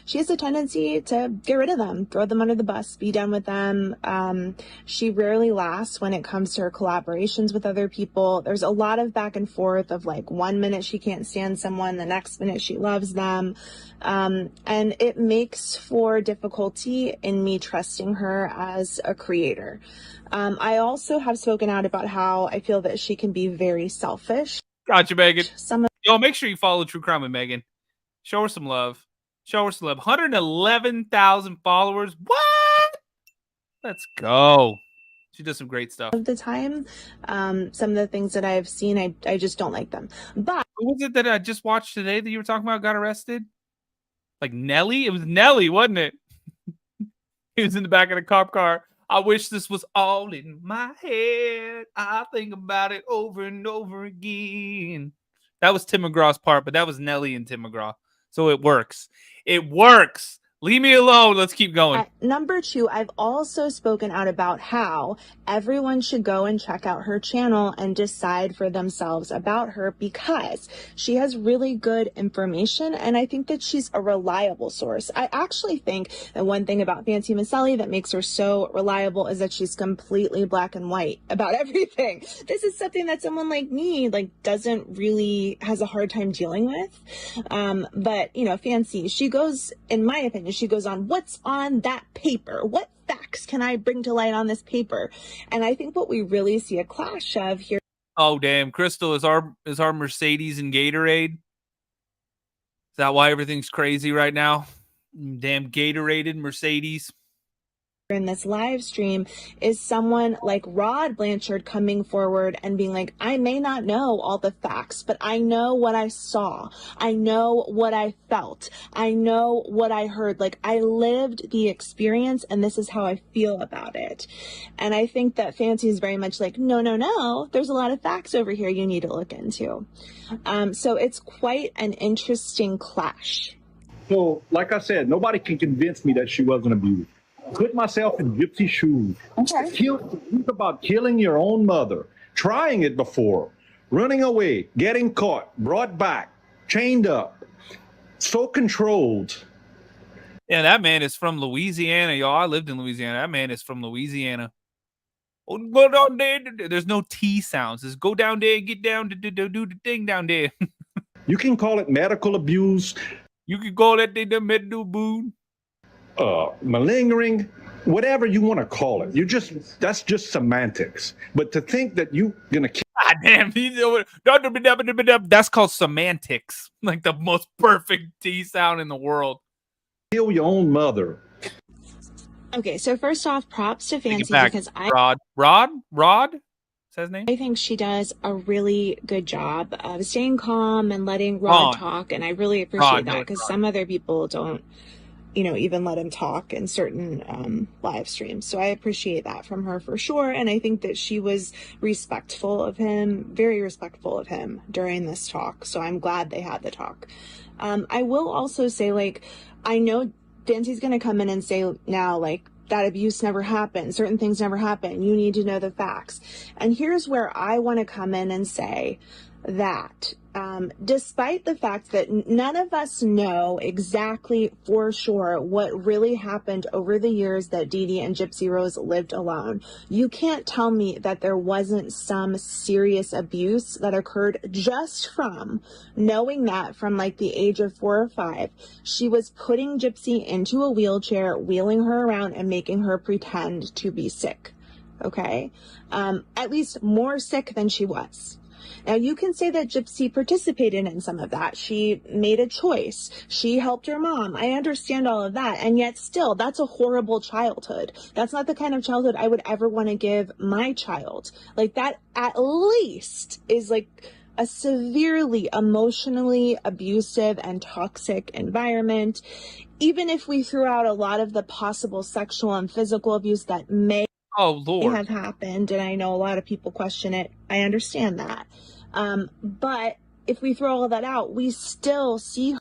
she has a tendency to get rid of them, throw them under the bus, be done with them. She rarely lasts when it comes to her collaborations with other people. There's a lot of back and forth of like 1 minute she can't stand someone, the next minute she loves them. And it makes for difficulty in me trusting her as a creator. I also have spoken out about how I feel that she can be very selfish.
Gotcha, Megan. Yo, make sure you follow True Crime with Megan. Show her some love. Show her some love. 111,000 followers. What? Let's go. She does some great stuff.
Of the time, some of the things that I've seen, I just don't like them. But
who was it that I just watched today that you were talking about got arrested? Like Nelly? It was Nelly, wasn't it? He was in the back of the cop car. I wish this was all in my head. I think about it over and over again. That was Tim McGraw's part, but that was Nelly and Tim McGraw. So it works. It works. Leave me alone. Let's keep going.
Number two, I've also spoken out about how everyone should go and check out her channel and decide for themselves about her, because she has really good information and I think that she's a reliable source. I actually think that one thing about Fancy Miceli that makes her so reliable is that she's completely black and white about everything. This is something that someone like me doesn't really has a hard time dealing with. But you know, Fancy, she goes, in my opinion, she goes on, what's on that paper? What facts can I bring to light on this paper? And I think what we really see a clash of here.
Oh, damn. Crystal, is our Mercedes and Gatorade? Is that why everything's crazy right now? Damn Gatorated Mercedes.
In this live stream is someone like Rod Blanchard coming forward and being like, I may not know all the facts, but I know what I saw. I know what I felt. I know what I heard. Like, I lived the experience and this is how I feel about it. And I think that Fancy is very much like, no, there's a lot of facts over here you need to look into. So it's quite an interesting clash.
So, like I said, nobody can convince me that she wasn't abused. Put myself in Gypsy's shoes.
Okay.
Think about killing your own mother, trying it before, running away, getting caught, brought back, chained up, so controlled.
Yeah, that man is from Louisiana, y'all. I lived in Louisiana. That man is from Louisiana. Oh, go down there. There's no T sounds. Just go down there and get down to do the thing down there.
You can call it medical abuse.
You can call that thing the medical boon.
Malingering, whatever you want to call it. That's just semantics. But to think that you're gonna kill.
Ah, damn. That's called semantics. Like the most perfect T sound in the world.
Kill your own mother.
Okay, so first off, props to Fancy because
Rod? Is that his name?
I think she does a really good job of staying calm and letting Rod talk, and I really appreciate that because some other people don't, even let him talk in certain live streams. So I appreciate that from her for sure. And I think that she was respectful of him, very respectful of him during this talk. So I'm glad they had the talk. I will also say, I know Fancy's going to come in and say now, that abuse never happened. Certain things never happened. You need to know the facts. And here's where I want to come in and say that despite the fact that none of us know exactly for sure what really happened over the years that Dee Dee and Gypsy Rose lived alone, you can't tell me that there wasn't some serious abuse that occurred just from knowing that from the age of 4 or 5, she was putting Gypsy into a wheelchair, wheeling her around and making her pretend to be sick. okay? At least more sick than she was. Now, you can say that Gypsy participated in some of that. She made a choice. She helped her mom. I understand all of that. And yet still, that's a horrible childhood. That's not the kind of childhood I would ever want to give my child. Like, that at least is like a severely emotionally abusive and toxic environment. Even if we threw out a lot of the possible sexual and physical abuse that may have happened, and I know a lot of people question it, I understand that. But if we throw all of that out, we still see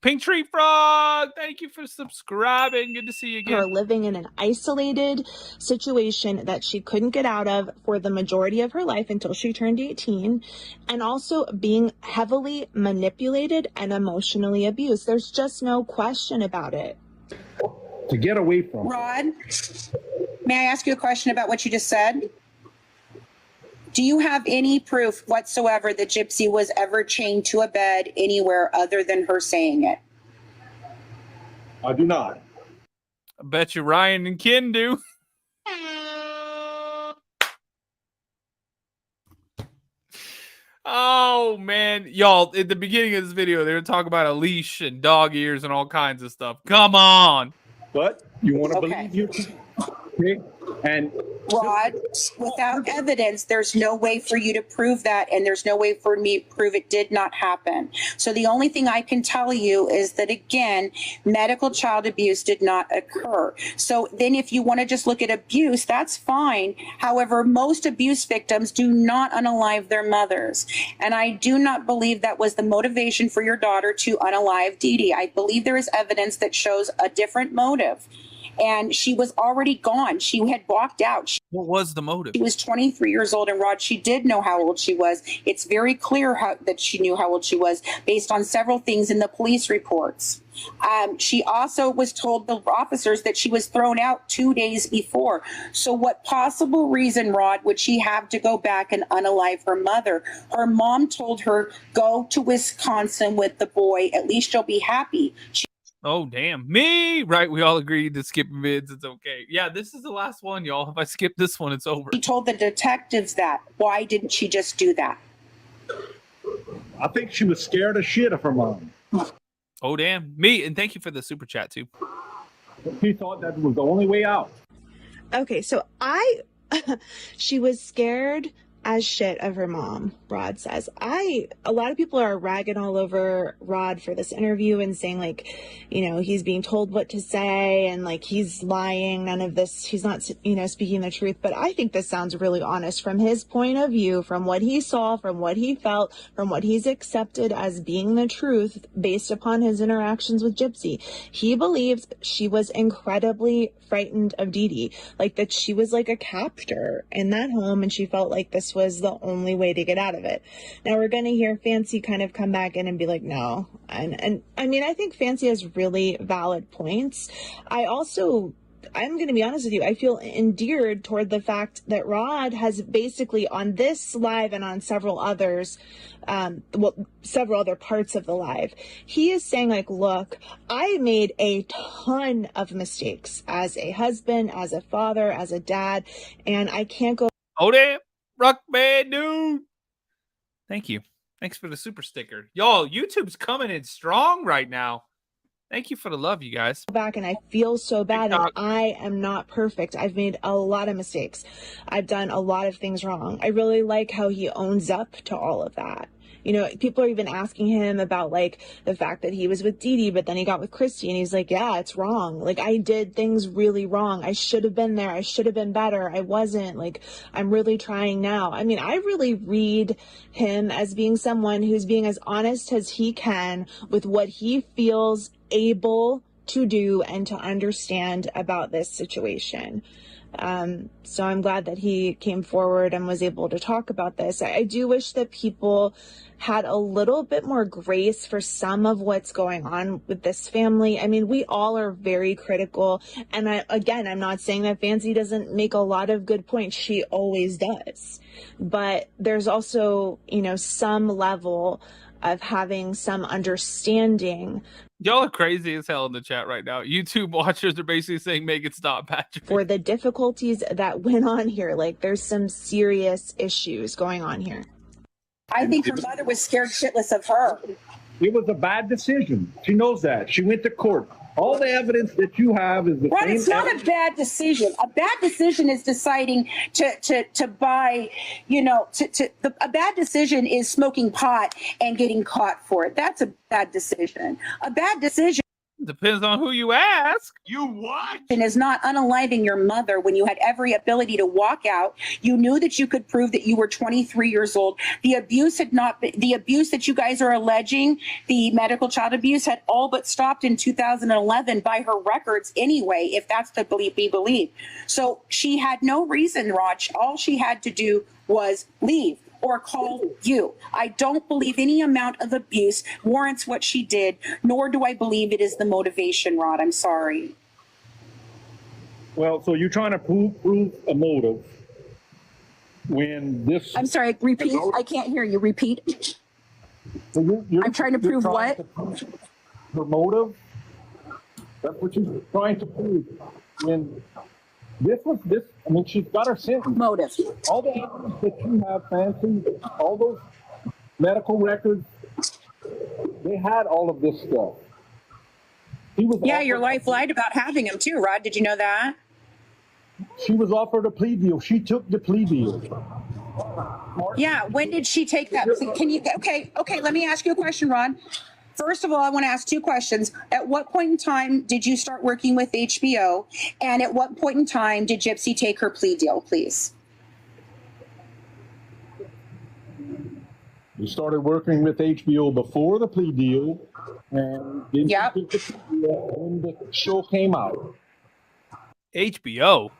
Pink Tree Frog, thank you for subscribing. Good to see you again.
her living in an isolated situation that she couldn't get out of for the majority of her life until she turned 18, and also being heavily manipulated and emotionally abused. There's just no question about it.
To get away from
Rod, may I ask you a question about what you just said? Do you have any proof whatsoever that Gypsy was ever chained to a bed anywhere other than her saying it?
I do not.
I bet you Ryan and Ken do. Oh, man. Y'all, at the beginning of this video, they were talking about a leash and dog ears and all kinds of stuff. Come on.
But you want to believe you. Okay? And
Rod, without evidence, there's no way for you to prove that, and there's no way for me to prove it did not happen. So the only thing I can tell you is that, again, medical child abuse did not occur. So then if you want to just look at abuse, that's fine. However, most abuse victims do not unalive their mothers. And I do not believe that was the motivation for your daughter to unalive Dee Dee. I believe there is evidence that shows a different motive. And she was already gone. She had walked out.
What was the motive?
She was 23 years old, and Rod, she did know how old she was. It's very clear that she knew how old she was based on several things in the police reports. She also was told, the officers, that she was thrown out 2 days before. So what possible reason, Rod, would she have to go back and unalive her mother? Her mom told her, go to Wisconsin with the boy. At least you'll be happy.
Oh, damn. Me? Right, we all agreed to skip vids. It's okay. Yeah, this is the last one, y'all. If I skip this one, it's over.
She told the detectives that. Why didn't she just do that?
I think she was scared as shit of her mom.
Oh, damn. Me, and thank you for the super chat, too.
She thought that was the only way out.
Okay, so she was scared as shit of her mom, Rod says. A lot of people are ragging all over Rod for this interview and saying, like, you know, he's being told what to say and like he's lying. None of this, he's not, you know, speaking the truth. But I think this sounds really honest from his point of view, from what he saw, from what he felt, from what he's accepted as being the truth based upon his interactions with Gypsy. He believes she was incredibly frightened of Dee Dee, like that she was like a captor in that home and she felt like this was the only way to get out of it. Now we're going to hear Fancy kind of come back in and be like, no. And I mean, I think Fancy has really valid points. I'm going to be honest with you. I feel endeared toward the fact that Rod has basically on this live and on several others, several other parts of the live, he is saying like, look, I made a ton of mistakes as a husband, as a father, as a dad, and I can't go.
Oh, damn. Rock bad dude. Thank you. Thanks for the super sticker. Y'all, YouTube's coming in strong right now. Thank you for the love, you guys.
Back and I feel so bad and I am not perfect. I've made a lot of mistakes. I've done a lot of things wrong. I really like how he owns up to all of that. You know, people are even asking him about like the fact that he was with Dee Dee, but then he got with Kristi and he's like, yeah, it's wrong. Like I did things really wrong. I should have been there. I should have been better. I wasn't. Like, I'm really trying now. I mean, I really read him as being someone who's being as honest as he can with what he feels able to do and to understand about this situation. So I'm glad that he came forward and was able to talk about this. I do wish that people had a little bit more grace for some of what's going on with this family. I mean, we all are very critical. And I'm not saying that Fancy doesn't make a lot of good points. She always does. But there's also, you know, some level of having some understanding.
Y'all are crazy as hell in the chat right now. YouTube watchers are basically saying, make it stop, Patrick.
For the difficulties that went on here. Like, there's some serious issues going on here.
I think her mother was scared shitless of her.
It was a bad decision. She knows that. She went to court. All the evidence that you have is the
Ron,
same.
it's not a bad decision. A bad decision is deciding to buy, a bad decision is smoking pot and getting caught for it. That's a bad decision. A bad decision
Depends on who you ask.
You what?
is not unaliving your mother when you had every ability to walk out. You knew that you could prove that you were 23 years old. The abuse had not been, the abuse that you guys are alleging, the medical child abuse, had all but stopped in 2011 by her records anyway, if that's to be believed. So she had no reason, Raj. All she had to do was leave or call you. I don't believe any amount of abuse warrants what she did, nor do I believe it is the motivation, Rod. I'm sorry.
Well, so you're trying to prove a motive when this...
I'm sorry, repeat. I can't hear you. Repeat.
So
I'm trying to prove what?
Her motive? That's what you're trying to prove. When I mean, she's got her sentence.
Motive.
All the evidence that you have, Fancy, all those medical records, they had all of this stuff.
Yeah, your wife lied about having him too, Rod. Did you know that?
She was offered a plea deal. She took the plea deal.
Yeah, when did she take that? Can you, okay, let me ask you a question, Rod. First of all, I want to ask two questions. At what point in time did you start working with HBO? And at what point in time did Gypsy take her plea deal, please?
We started working with HBO before the plea deal, and then she took the plea deal when the show came out.
HBO?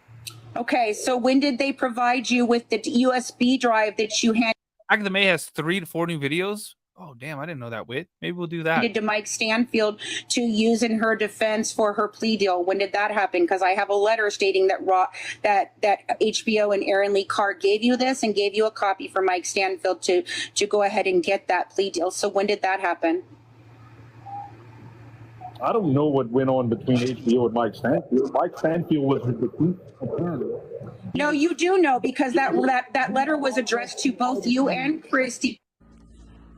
Okay, so when did they provide you with the USB drive that you had?
Agatha May has 3 to 4 new videos. Oh, damn, I didn't know that, Whit. Maybe we'll do that.
To Mike Stanfield to use in her defense for her plea deal. When did that happen? Because I have a letter stating that that HBO and Aaron Lee Carr gave you this and gave you a copy for Mike Stanfield to go ahead and get that plea deal. So when did that happen?
I don't know what went on between HBO and Mike Stanfield. Mike Stanfield was the defense attorney.
No, you do know, because that letter was addressed to both you and Kristi.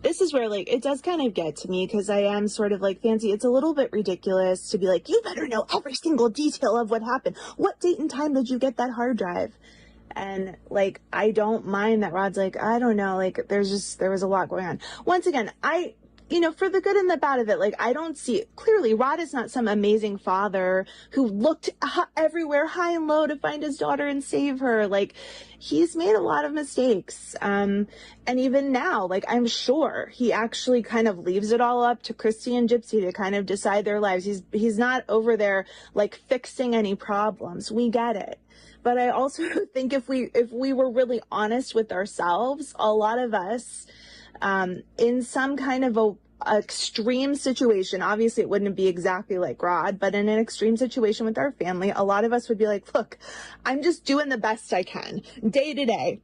This is where, like, it does kind of get to me, because I am sort of like, Fancy, it's a little bit ridiculous to be like, you better know every single detail of what happened. What date and time did you get that hard drive? And, like, I don't mind that Rod's like, I don't know, like, there was a lot going on. Once again, for the good and the bad of it, like, I don't see it. Clearly, Rod is not some amazing father who looked everywhere high and low to find his daughter and save her. Like, he's made a lot of mistakes. And even now, like, I'm sure he actually kind of leaves it all up to Kristi and Gypsy to kind of decide their lives. He's not over there, like, fixing any problems. We get it. But I also think if we were really honest with ourselves, a lot of us, in some kind of a extreme situation, obviously it wouldn't be exactly like Rod, but in an extreme situation with our family, a lot of us would be like, look, I'm just doing the best I can day to day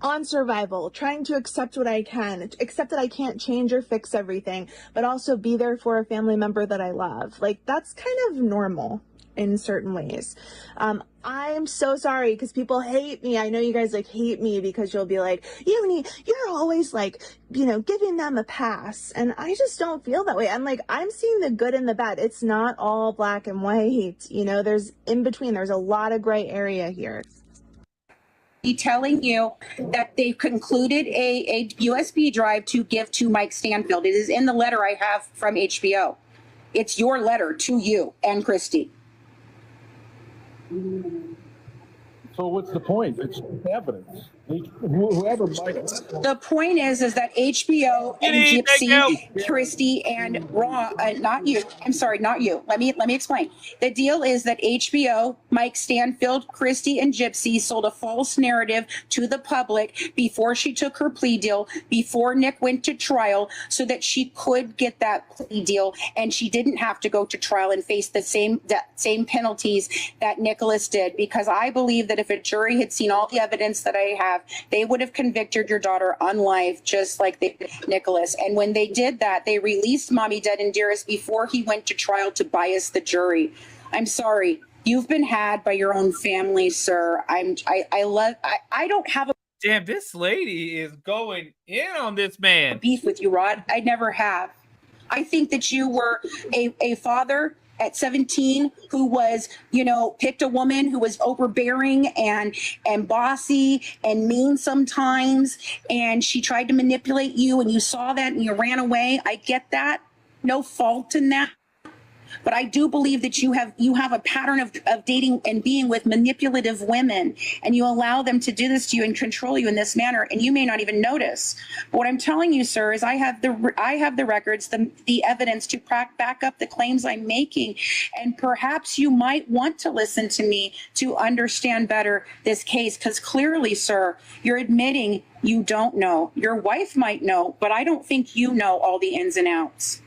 on survival, trying to accept what I can, accept that I can't change or fix everything, but also be there for a family member that I love. Like, that's kind of normal in certain ways. I'm so sorry because people hate me. I know you guys like hate me because you'll be like, you're always like, giving them a pass. And I just don't feel that way. I'm like, I'm seeing the good and the bad. It's not all black and white. There's in between. There's a lot of gray area here.
Telling you that they've concluded a USB drive to give to Mike Stanfield. It is in the letter I have from HBO. It's your letter to you and Kristi.
So what's the point? It's evidence. Whoever might.
The point is that HBO and Gypsy, Kristi, and not you. I'm sorry, not you. Let me explain. The deal is that HBO, Mike Stanfield, Kristi, and Gypsy sold a false narrative to the public before she took her plea deal, before Nick went to trial, so that she could get that plea deal, and she didn't have to go to trial and face the same penalties that Nicholas did. Because I believe that if a jury had seen all the evidence that I have, have, they would have convicted your daughter on life, just like they did Nicholas. And when they did that, they released Mommy Dead and Dearest before he went to trial to bias the jury. I'm sorry. You've been had by your own family, sir. I don't have a
damn, this lady is going in on this man.
Beef with you, Rod. I never have. I think that you were a father at 17 who was, picked a woman who was overbearing and bossy and mean sometimes, and she tried to manipulate you, and you saw that and you ran away. I get that. No fault in that. But I do believe that you have a pattern of dating and being with manipulative women, and you allow them to do this to you and control you in this manner, and you may not even notice. But what I'm telling you, sir, is I have the records, the evidence to back up the claims I'm making, and perhaps you might want to listen to me to understand better this case, because clearly, sir, you're admitting you don't know. Your wife might know, but I don't think you know all the ins and outs.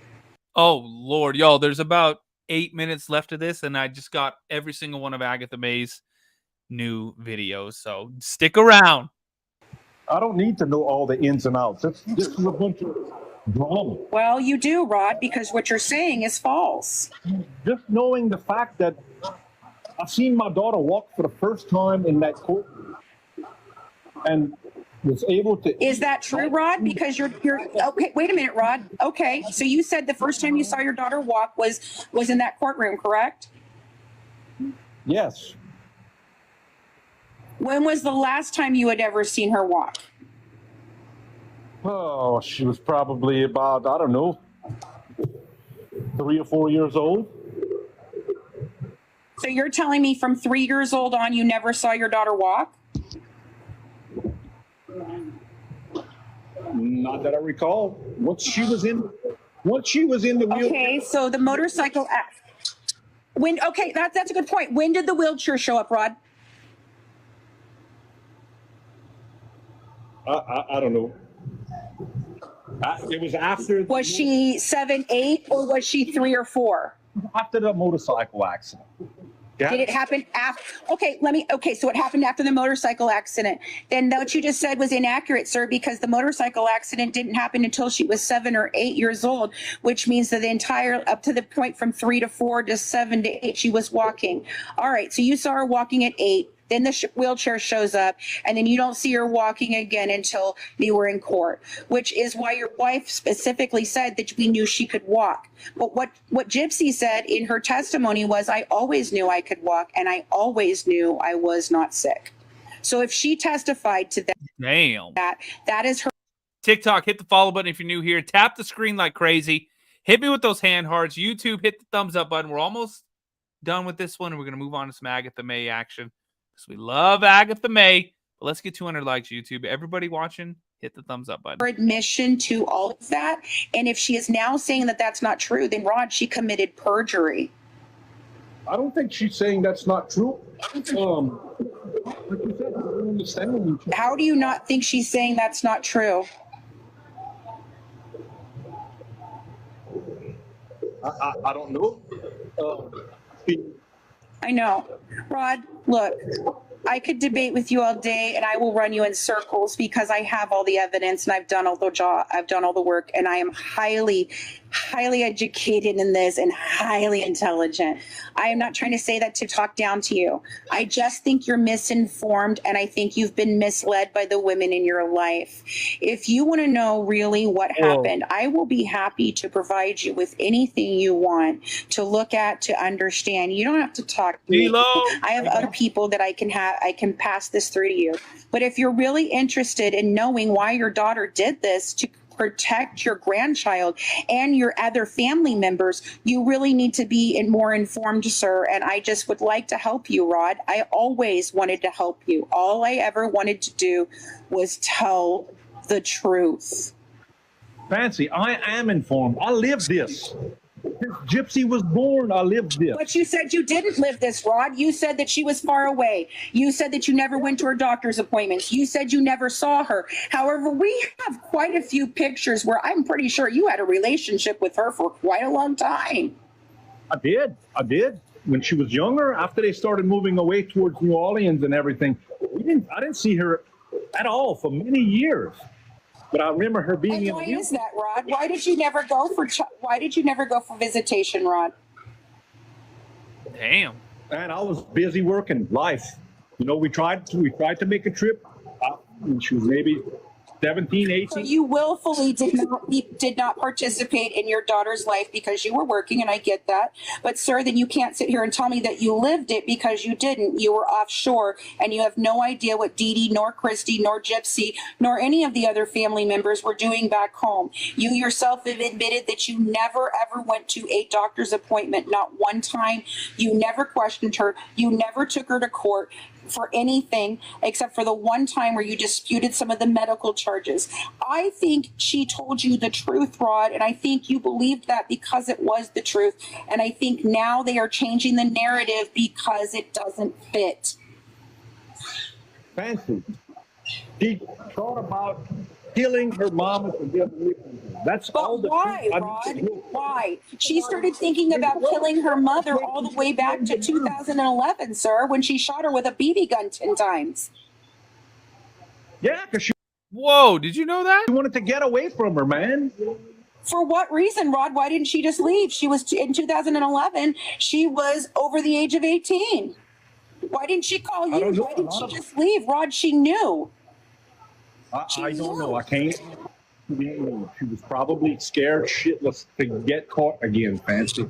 Oh, Lord. Y'all, there's about 8 minutes left of this, and I just got every single one of Agatha May's new videos. So stick around.
I don't need to know all the ins and outs. This is a bunch of drama.
Well, you do, Rod, because what you're saying is false.
Just knowing the fact that I've seen my daughter walk for the first time in that courtroom and was able to.
Is that true, Rod? Because you're okay. Wait a minute, Rod. Okay, so you said the first time you saw your daughter walk was in that courtroom, correct?
Yes.
When was the last time you had ever seen her walk?
Oh, she was probably about, I don't know, 3 or 4 years old.
So you're telling me from 3 years old on, you never saw your daughter walk?
Not that I recall. Once she was in the wheelchair.
Okay, so the motorcycle. Okay, that's a good point. When did the wheelchair show up, Rod?
I don't know. It was after.
Was she 7, 8, or was she 3 or 4?
After the motorcycle accident. Yeah.
Did it happen after? Okay, so it happened after the motorcycle accident. Then what you just said was inaccurate, sir, because the motorcycle accident didn't happen until she was 7 or 8 years old, which means that the entire, up to the point from 3 to 4 to 7 to 8, she was walking. All right, so you saw her walking at 8. Then the wheelchair shows up, and then you don't see her walking again until you were in court, which is why your wife specifically said that we knew she could walk. But what Gypsy said in her testimony was, I always knew I could walk, and I always knew I was not sick. So if she testified to that,
damn,
that is her.
TikTok, hit the follow button if you're new here. Tap the screen like crazy. Hit me with those hand hearts. YouTube, hit the thumbs up button. We're almost done with this one, and we're going to move on to some Agatha May action. We love Agatha May, but let's get 200 likes, YouTube. Everybody watching, hit the thumbs up button.
Her admission to all of that, and if she is now saying that that's not true, then Rod, she committed perjury.
I don't think she's saying that's not true. Like you said, I don't understand.
How do you not think she's saying that's not true?
I don't know.
I know. Rod, look, I could debate with you all day, and I will run you in circles because I have all the evidence, and I've done all the work, and I am highly educated in this and highly intelligent. I am not trying to say that to talk down to you. I just think you're misinformed, and I think you've been misled by the women in your life. If you want to know really what happened, I will be happy to provide you with anything you want to look at, to understand. You don't have to talk to me. I have other people that I can pass this through to you. But if you're really interested in knowing why your daughter did this to protect your grandchild and your other family members, you really need to be more informed, sir. And I just would like to help you, Rod. I always wanted to help you. All I ever wanted to do was tell the truth.
Fancy, I am informed. I live this. Since Gypsy was born, I lived this.
But you said you didn't live this, Rod. You said that she was far away. You said that you never went to her doctor's appointments. You said you never saw her. However, we have quite a few pictures where I'm pretty sure you had a relationship with her for quite a long time.
I did. When she was younger, after they started moving away towards New Orleans and everything, I didn't see her at all for many years. But I remember her being
And why is that, Rod? Why did you never go for visitation, Rod?
Damn.
Man, I was busy working life. You know, we tried to make a trip when she was maybe 17, 18.
So you willfully did not participate in your daughter's life because you were working, and I get that. But sir, then you can't sit here and tell me that you lived it because you didn't. You were offshore, and you have no idea what Dee Dee, nor Kristi, nor Gypsy, nor any of the other family members were doing back home. You yourself have admitted that you never ever went to a doctor's appointment, not one time. You never questioned her. You never took her to court for anything except for the one time where you disputed some of the medical charges. I think she told you the truth, Rod, and I think you believed that because it was the truth. And I think now they are changing the narrative because it doesn't fit.
Fancy. She thought about killing her mom to get away from her. That's all the
why, Rod? Why? She started thinking about killing her mother all the way back to 2011, sir, when she shot her with a BB gun 10 times.
Yeah, because she...
Whoa, did you know that?
She wanted to get away from her, man.
For what reason, Rod? Why didn't she just leave? She was, in 2011, she was over the age of 18. Why didn't she call you? Why didn't she just leave? Rod, she knew.
I don't know. I can't. She was probably scared shitless to get caught again, Fancy.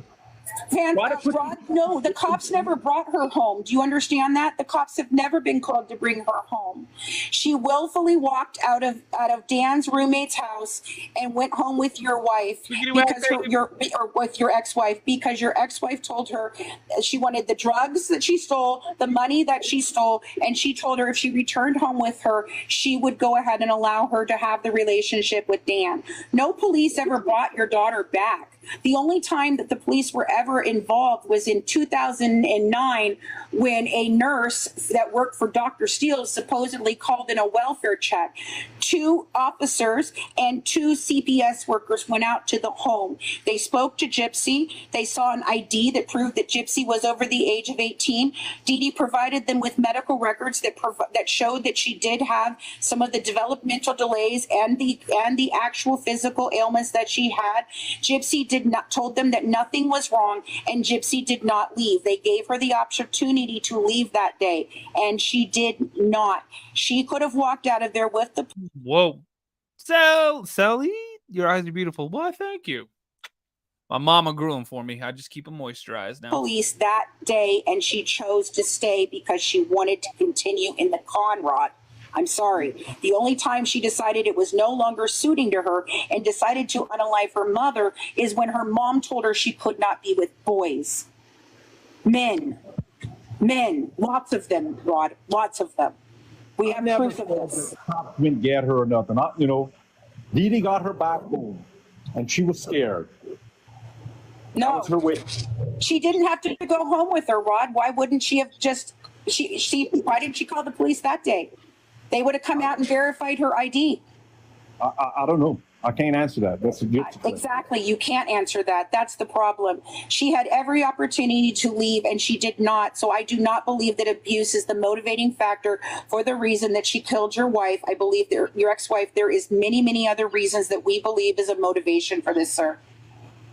Rod, no, the cops never brought her home. Do you understand that? The cops have never been called to bring her home. She willfully walked out of Dan's roommate's house and went home with your wife with your ex-wife, because your ex-wife told her she wanted the drugs that she stole, the money that she stole, and she told her if she returned home with her, she would go ahead and allow her to have the relationship with Dan. No police ever brought your daughter back. The only time that the police were ever involved was in 2009 when a nurse that worked for Dr. Steele supposedly called in a welfare check. 2 officers and 2 CPS workers went out to the home. They spoke to Gypsy. They saw an ID that proved that Gypsy was over the age of 18. Dee Dee provided them with medical records that showed that she did have some of the developmental delays and the actual physical ailments that she had. Gypsy told them that nothing was wrong, and Gypsy did not leave. They gave her the opportunity to leave that day, and she did not. She could have walked out of there with the...
Whoa. Sally, your eyes are beautiful. Why, thank you. My mama grew them for me. I just keep them moisturized now.
Police that day, and she chose to stay because she wanted to continue in the con, Rod. I'm sorry. The only time she decided it was no longer suiting to her and decided to unalive her mother is when her mom told her she could not be with boys. Men, lots of them, Rod, lots of them. We have proof of this.
Cops didn't get her or nothing. Dee Dee got her back home, and she was scared.
No,
that was her way.
She didn't have to go home with her, Rod. Why wouldn't she have just? Why didn't she call the police that day? They would have come out and verified her ID.
I don't know. I can't answer that. That's a good
Exactly. You can't answer that. That's the problem. She had every opportunity to leave, and she did not. So I do not believe that abuse is the motivating factor for the reason that she killed your wife. I believe your ex-wife. There is many, many other reasons that we believe is a motivation for this, sir.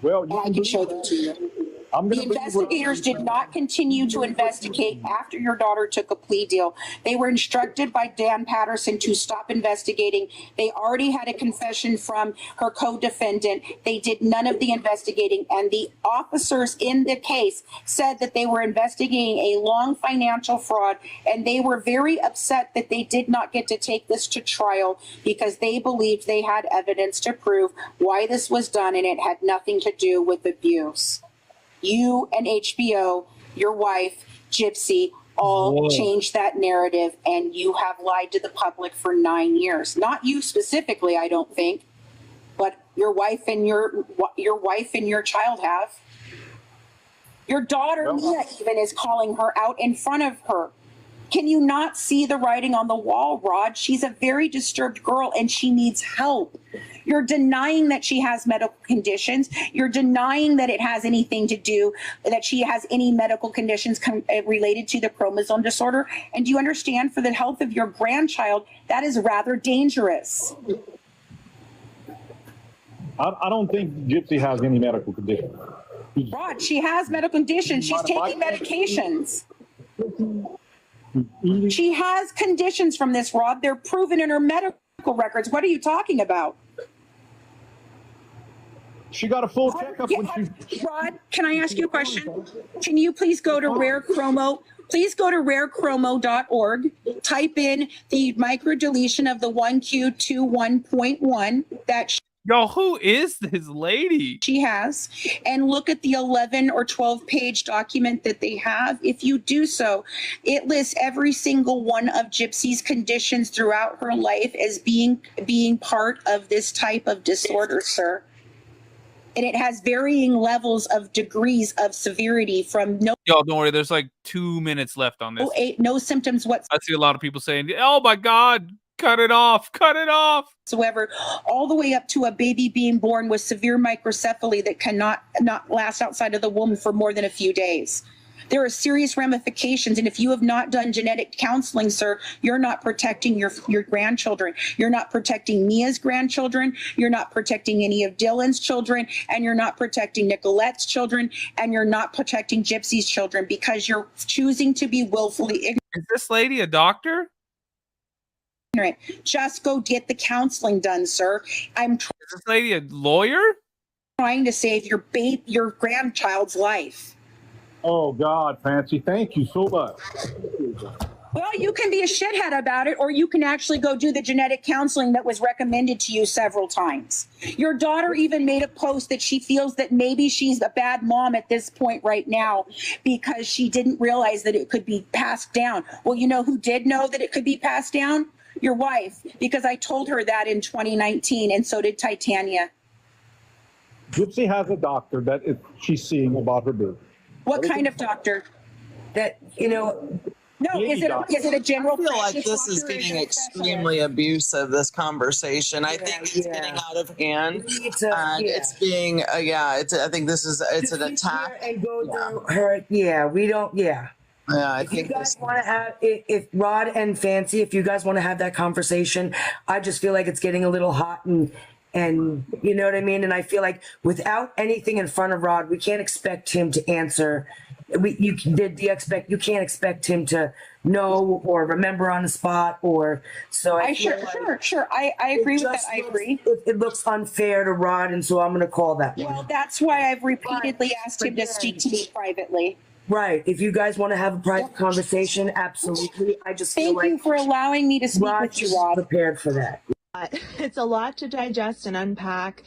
Well,
I can show them to you. The investigators did not continue to investigate after your daughter took a plea deal. They were instructed by Dan Patterson to stop investigating. They already had a confession from her co-defendant. They did none of the investigating, and the officers in the case said that they were investigating a long financial fraud, and they were very upset that they did not get to take this to trial because they believed they had evidence to prove why this was done, and it had nothing to do with abuse. You and HBO, your wife, Gypsy, all changed that narrative, and you have lied to the public for 9 years. Not you specifically, I don't think, but your wife and your child have. Your daughter, Mia, even is calling her out in front of her. Can you not see the writing on the wall, Rod? She's a very disturbed girl, and she needs help. You're denying that she has medical conditions. You're denying that it has anything to do, that she has any medical conditions related to the chromosome disorder. And do you understand, for the health of your grandchild, that is rather dangerous.
I don't think Gypsy has any medical condition.
Rod, she has medical conditions. She's taking medications. She has conditions from this, Rod. They're proven in her medical records. What are you talking about?
She got a full checkup when she...
Rod, can I ask you a question? Can you please go to Rare Chromo? Please go to rarechromo.org, type in the microdeletion of the 1Q21.1 that
Yo, who is this lady?
She has, and look at the 11 or 12 page document that they have. If you do so, it lists every single one of Gypsy's conditions throughout her life as being part of this type of disorder, sir. And it has varying levels of degrees of severity from no.
Yo, don't worry. There's like 2 minutes left on this.
No symptoms whatsoever.
I see a lot of people saying, "Oh my God, cut it off, cut it off."
Whatsoever, all the way up to a baby being born with severe microcephaly that cannot not last outside of the womb for more than a few days. There are serious ramifications, and if you have not done genetic counseling, sir, you're not protecting your grandchildren. You're not protecting Mia's grandchildren. You're not protecting any of Dylan's children, and you're not protecting Nicolette's children, and you're not protecting Gypsy's children because you're choosing to be willfully ignorant.
Is this lady a doctor?
Just go get the counseling done, sir. Is
this lady a lawyer?
Trying to save your grandchild's life.
Oh, God, Fancy, thank you so much.
Well, you can be a shithead about it, or you can actually go do the genetic counseling that was recommended to you several times. Your daughter even made a post that she feels that maybe she's a bad mom at this point right now because she didn't realize that it could be passed down. Well, you know who did know that it could be passed down? Your wife, because I told her that in 2019, and so did Titania.
Gypsy has a doctor that she's seeing about her baby.
What kind of doctor?
That, you know.
No, is it a general?
I feel like this is getting extremely abusive, this conversation. I think it's getting out of hand. It's being, I think it's an attack.
And go through her, we don't,
Yeah, I
if
think
you guys want to have, if Rod and Fancy, if you guys want to have that conversation, I just feel like it's getting a little hot and you know what I mean? And I feel like without anything in front of Rod, we can't expect him to answer. You can't expect him to know or remember on the spot or so.
Sure. I agree with that. I agree.
It looks unfair to Rod, and so I'm going to call that.
Well, that's why I've repeatedly asked him to speak to me privately.
Right. If you guys want to have a private conversation, absolutely. I just
thank you for allowing me to speak with you, Rod.
Prepared for that.
It's a lot to digest and unpack.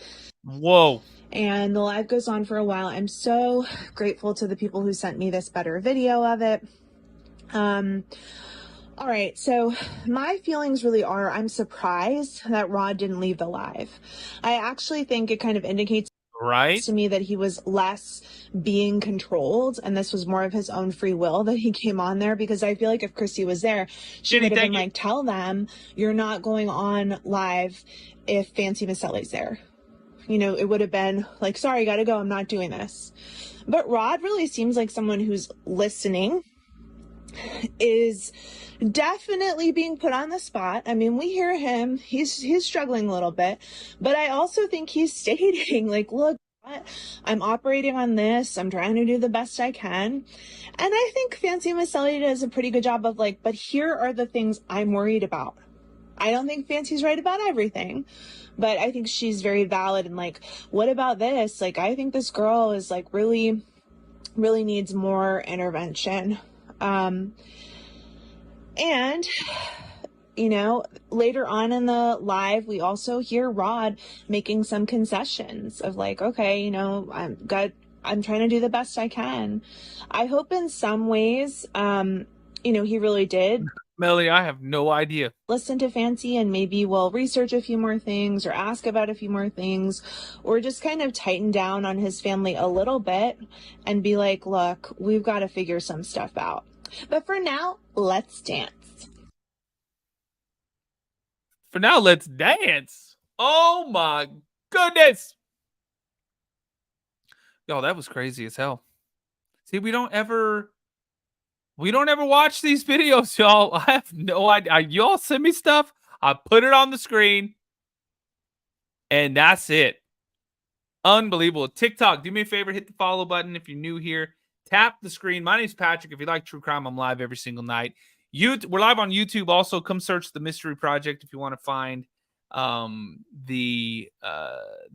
Whoa.
And the live goes on for a while. I'm so grateful to the people who sent me this better video of it. All right, so my feelings really are, I'm surprised that Rod didn't leave the live. I actually think it kind of indicates to me that he was less being controlled, and this was more of his own free will that he came on there, because I feel like if Kristi was there, she would have been like, tell them you're not going on live if Fancy Miss Ellie's there. You know, it would have been like, sorry, gotta go, I'm not doing this. But Rod really seems like someone who's listening, is definitely being put on the spot. I mean, we hear him, he's struggling a little bit, but I also think he's stating like, look, I'm operating on this, I'm trying to do the best I can. And I think Fancy Miss Ellie does a pretty good job of like, but here are the things I'm worried about. I don't think Fancy's right about everything, but I think she's very valid. And like, what about this? Like, I think this girl is like really needs more intervention. And, you know, later on in the live, we also hear Rod making some concessions of like, okay, you know, I'm trying to do the best I can. I hope in some ways, you know, he really did.
Melody, I have no idea.
Listen to Fancy and maybe we'll research a few more things or ask about a few more things, or just kind of tighten down on his family a little bit and be like, look, we've got to figure some stuff out. But for now, let's dance.
For now, let's dance. Oh my goodness. Yo, that was crazy as hell. See, we don't ever watch these videos, y'all. I have no idea. Y'all send me stuff. I put it on the screen. And that's it. Unbelievable. TikTok, do me a favor, hit the follow button if you're new here. Tap the screen. My name's Patrick. If you like true crime, I'm live every single night. We're live on YouTube. Also, come search the Mystery Project if you want to find the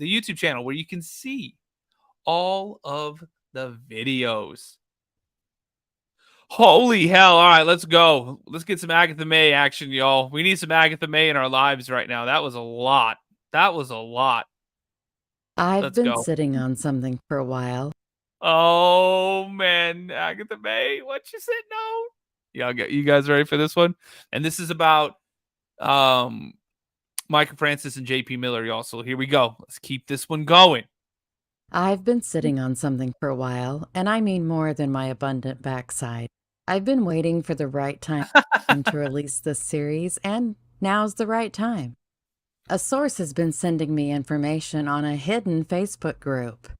YouTube channel where you can see all of the videos. Holy hell. All right, let's go. Let's get some Agatha May action, y'all. We need some Agatha May in our lives right now. That was a lot.
I've been sitting on something for a while.
Oh, man. Agatha May, what you sitting on? Yeah, you guys ready for this one? And this is about Micah Francis and JP Miller, y'all. So here we go. Let's keep this one going.
I've been sitting on something for a while, and I mean more than my abundant backside. I've been waiting for the right time to release this series, and now's the right time. A source has been sending me information on a hidden Facebook group.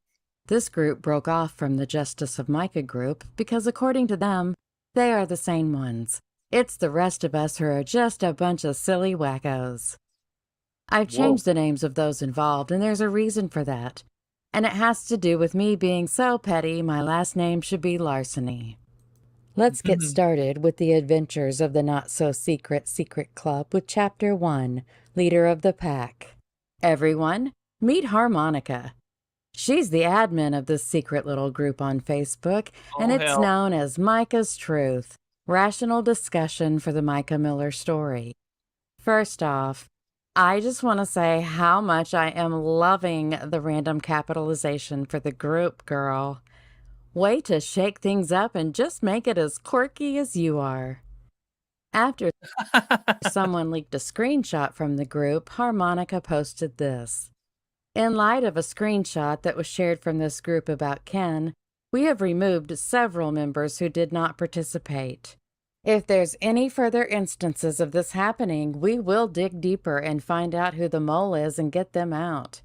This group broke off from the Justice of Micah group because, according to them, they are the same ones. It's the rest of us who are just a bunch of silly wackos. I've changed the names of those involved, and there's a reason for that. And it has to do with me being so petty, my last name should be Larceny. Let's get started with the adventures of the not-so-secret secret club with Chapter 1, Leader of the Pack. Everyone, meet Harmonica. She's the admin of this secret little group on Facebook, and it's known as Micah's Truth, Rational Discussion for the Micah Miller story. First off, I just want to say how much I am loving the random capitalization for the group, girl. Way to shake things up and just make it as quirky as you are. After someone leaked a screenshot from the group, Harmonica posted this. In light of a screenshot that was shared from this group about Ken, we have removed several members who did not participate. If there's any further instances of this happening, we will dig deeper and find out who the mole is and get them out.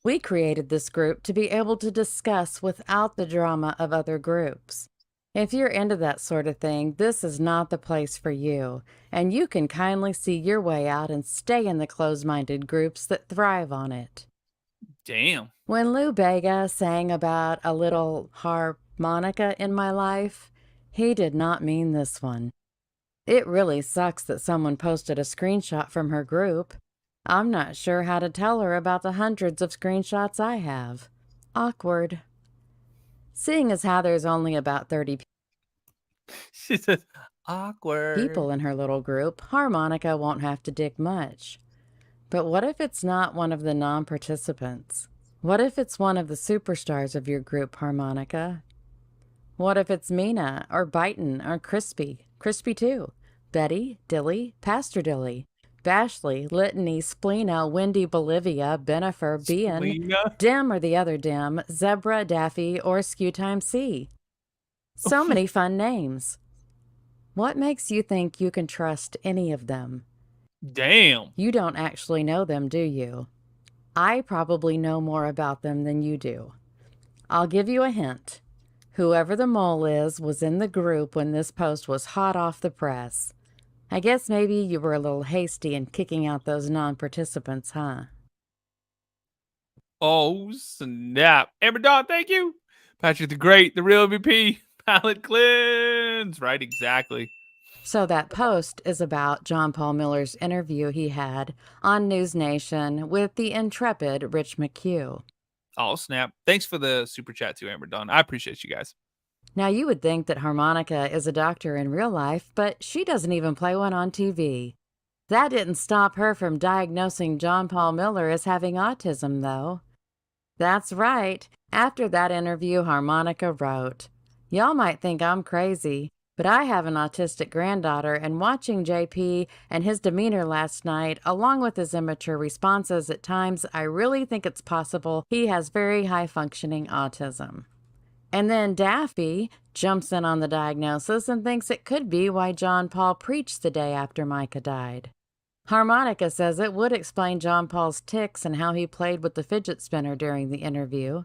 We created this group to be able to discuss without the drama of other groups. If you're into that sort of thing, this is not the place for you, and you can kindly see your way out and stay in the closed-minded groups that thrive on it.
Damn.
When Lou Bega sang about a little harmonica in my life, he did not mean this one. It really sucks that someone posted a screenshot from her group. I'm not sure how to tell her about the hundreds of screenshots I have. Awkward. Seeing as how there's only about 30
She says, awkward.
people in her little group, Harmonica won't have to dig much. But what if it's not one of the non-participants? What if it's one of the superstars of your group, Harmonica? What if it's Mina, or Byton, or Crispy too, Betty, Dilly, Pastor Dilly, Bashley, Litany, Splina, Wendy, Bolivia, Benifer, Bean, Dim or the other Dim, Zebra, Daffy, or Skew Time C. So many fun names. What makes you think you can trust any of them?
Damn.
You don't actually know them, do you? I probably know more about them than you do. I'll give you a hint. Whoever the mole is was in the group when this post was hot off the press. I guess maybe you were a little hasty in kicking out those non-participants, huh?
Oh, snap. Amber Dawn, thank you. Patrick the Great, the real MVP. Palette cleanse. Right, exactly.
So that post is about John Paul Miller's interview he had on News Nation with the intrepid Rich McHugh.
Oh, snap. Thanks for the super chat too, Amber Dawn. I appreciate you guys.
Now, you would think that Harmonica is a doctor in real life, but she doesn't even play one on TV. That didn't stop her from diagnosing John Paul Miller as having autism, though. That's right. After that interview, Harmonica wrote, "Y'all might think I'm crazy, but I have an autistic granddaughter, and watching JP and his demeanor last night, along with his immature responses at times, I really think it's possible he has very high-functioning autism." And then Daffy jumps in on the diagnosis and thinks it could be why John Paul preached the day after Micah died. Harmonica says it would explain John Paul's tics and how he played with the fidget spinner during the interview.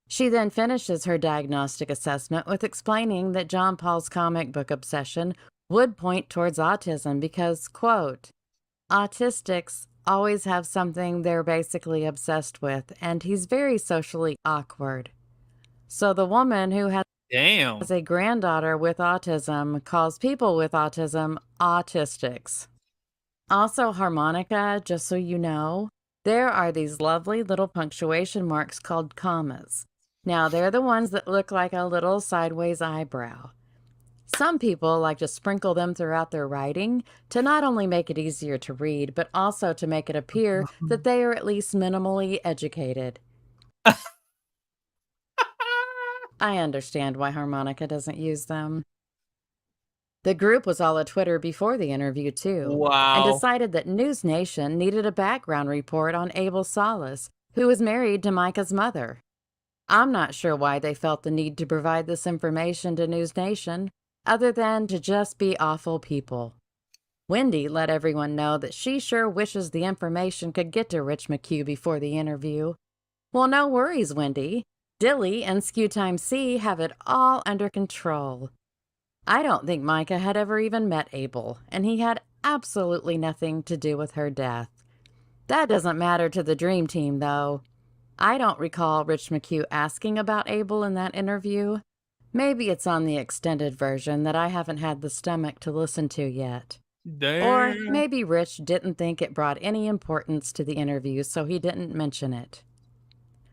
She then finishes her diagnostic assessment with explaining that John Paul's comic book obsession would point towards autism because, quote, autistics always have something they're basically obsessed with, and he's very socially awkward. So the woman who has a granddaughter with autism calls people with autism autistics. Also, Harmonica, just so you know, there are these lovely little punctuation marks called commas. Now, they're the ones that look like a little sideways eyebrow. Some people like to sprinkle them throughout their writing to not only make it easier to read, but also to make it appear that they are at least minimally educated. I understand why Harmonica doesn't use them. The group was all a Twitter before the interview, too.
Wow.
And decided that News Nation needed a background report on Abel Salas, who was married to Micah's mother. I'm not sure why they felt the need to provide this information to News Nation, other than to just be awful people. Wendy let everyone know that she sure wishes the information could get to Rich McHugh before the interview. Well, no worries, Wendy. Dilly and SkewTime-C have it all under control. I don't think Micah had ever even met Abel, and he had absolutely nothing to do with her death. That doesn't matter to the Dream Team, though. I don't recall Rich McHugh asking about Abel in that interview. Maybe it's on the extended version that I haven't had the stomach to listen to yet.
Damn.
Or maybe Rich didn't think it brought any importance to the interview, so he didn't mention it.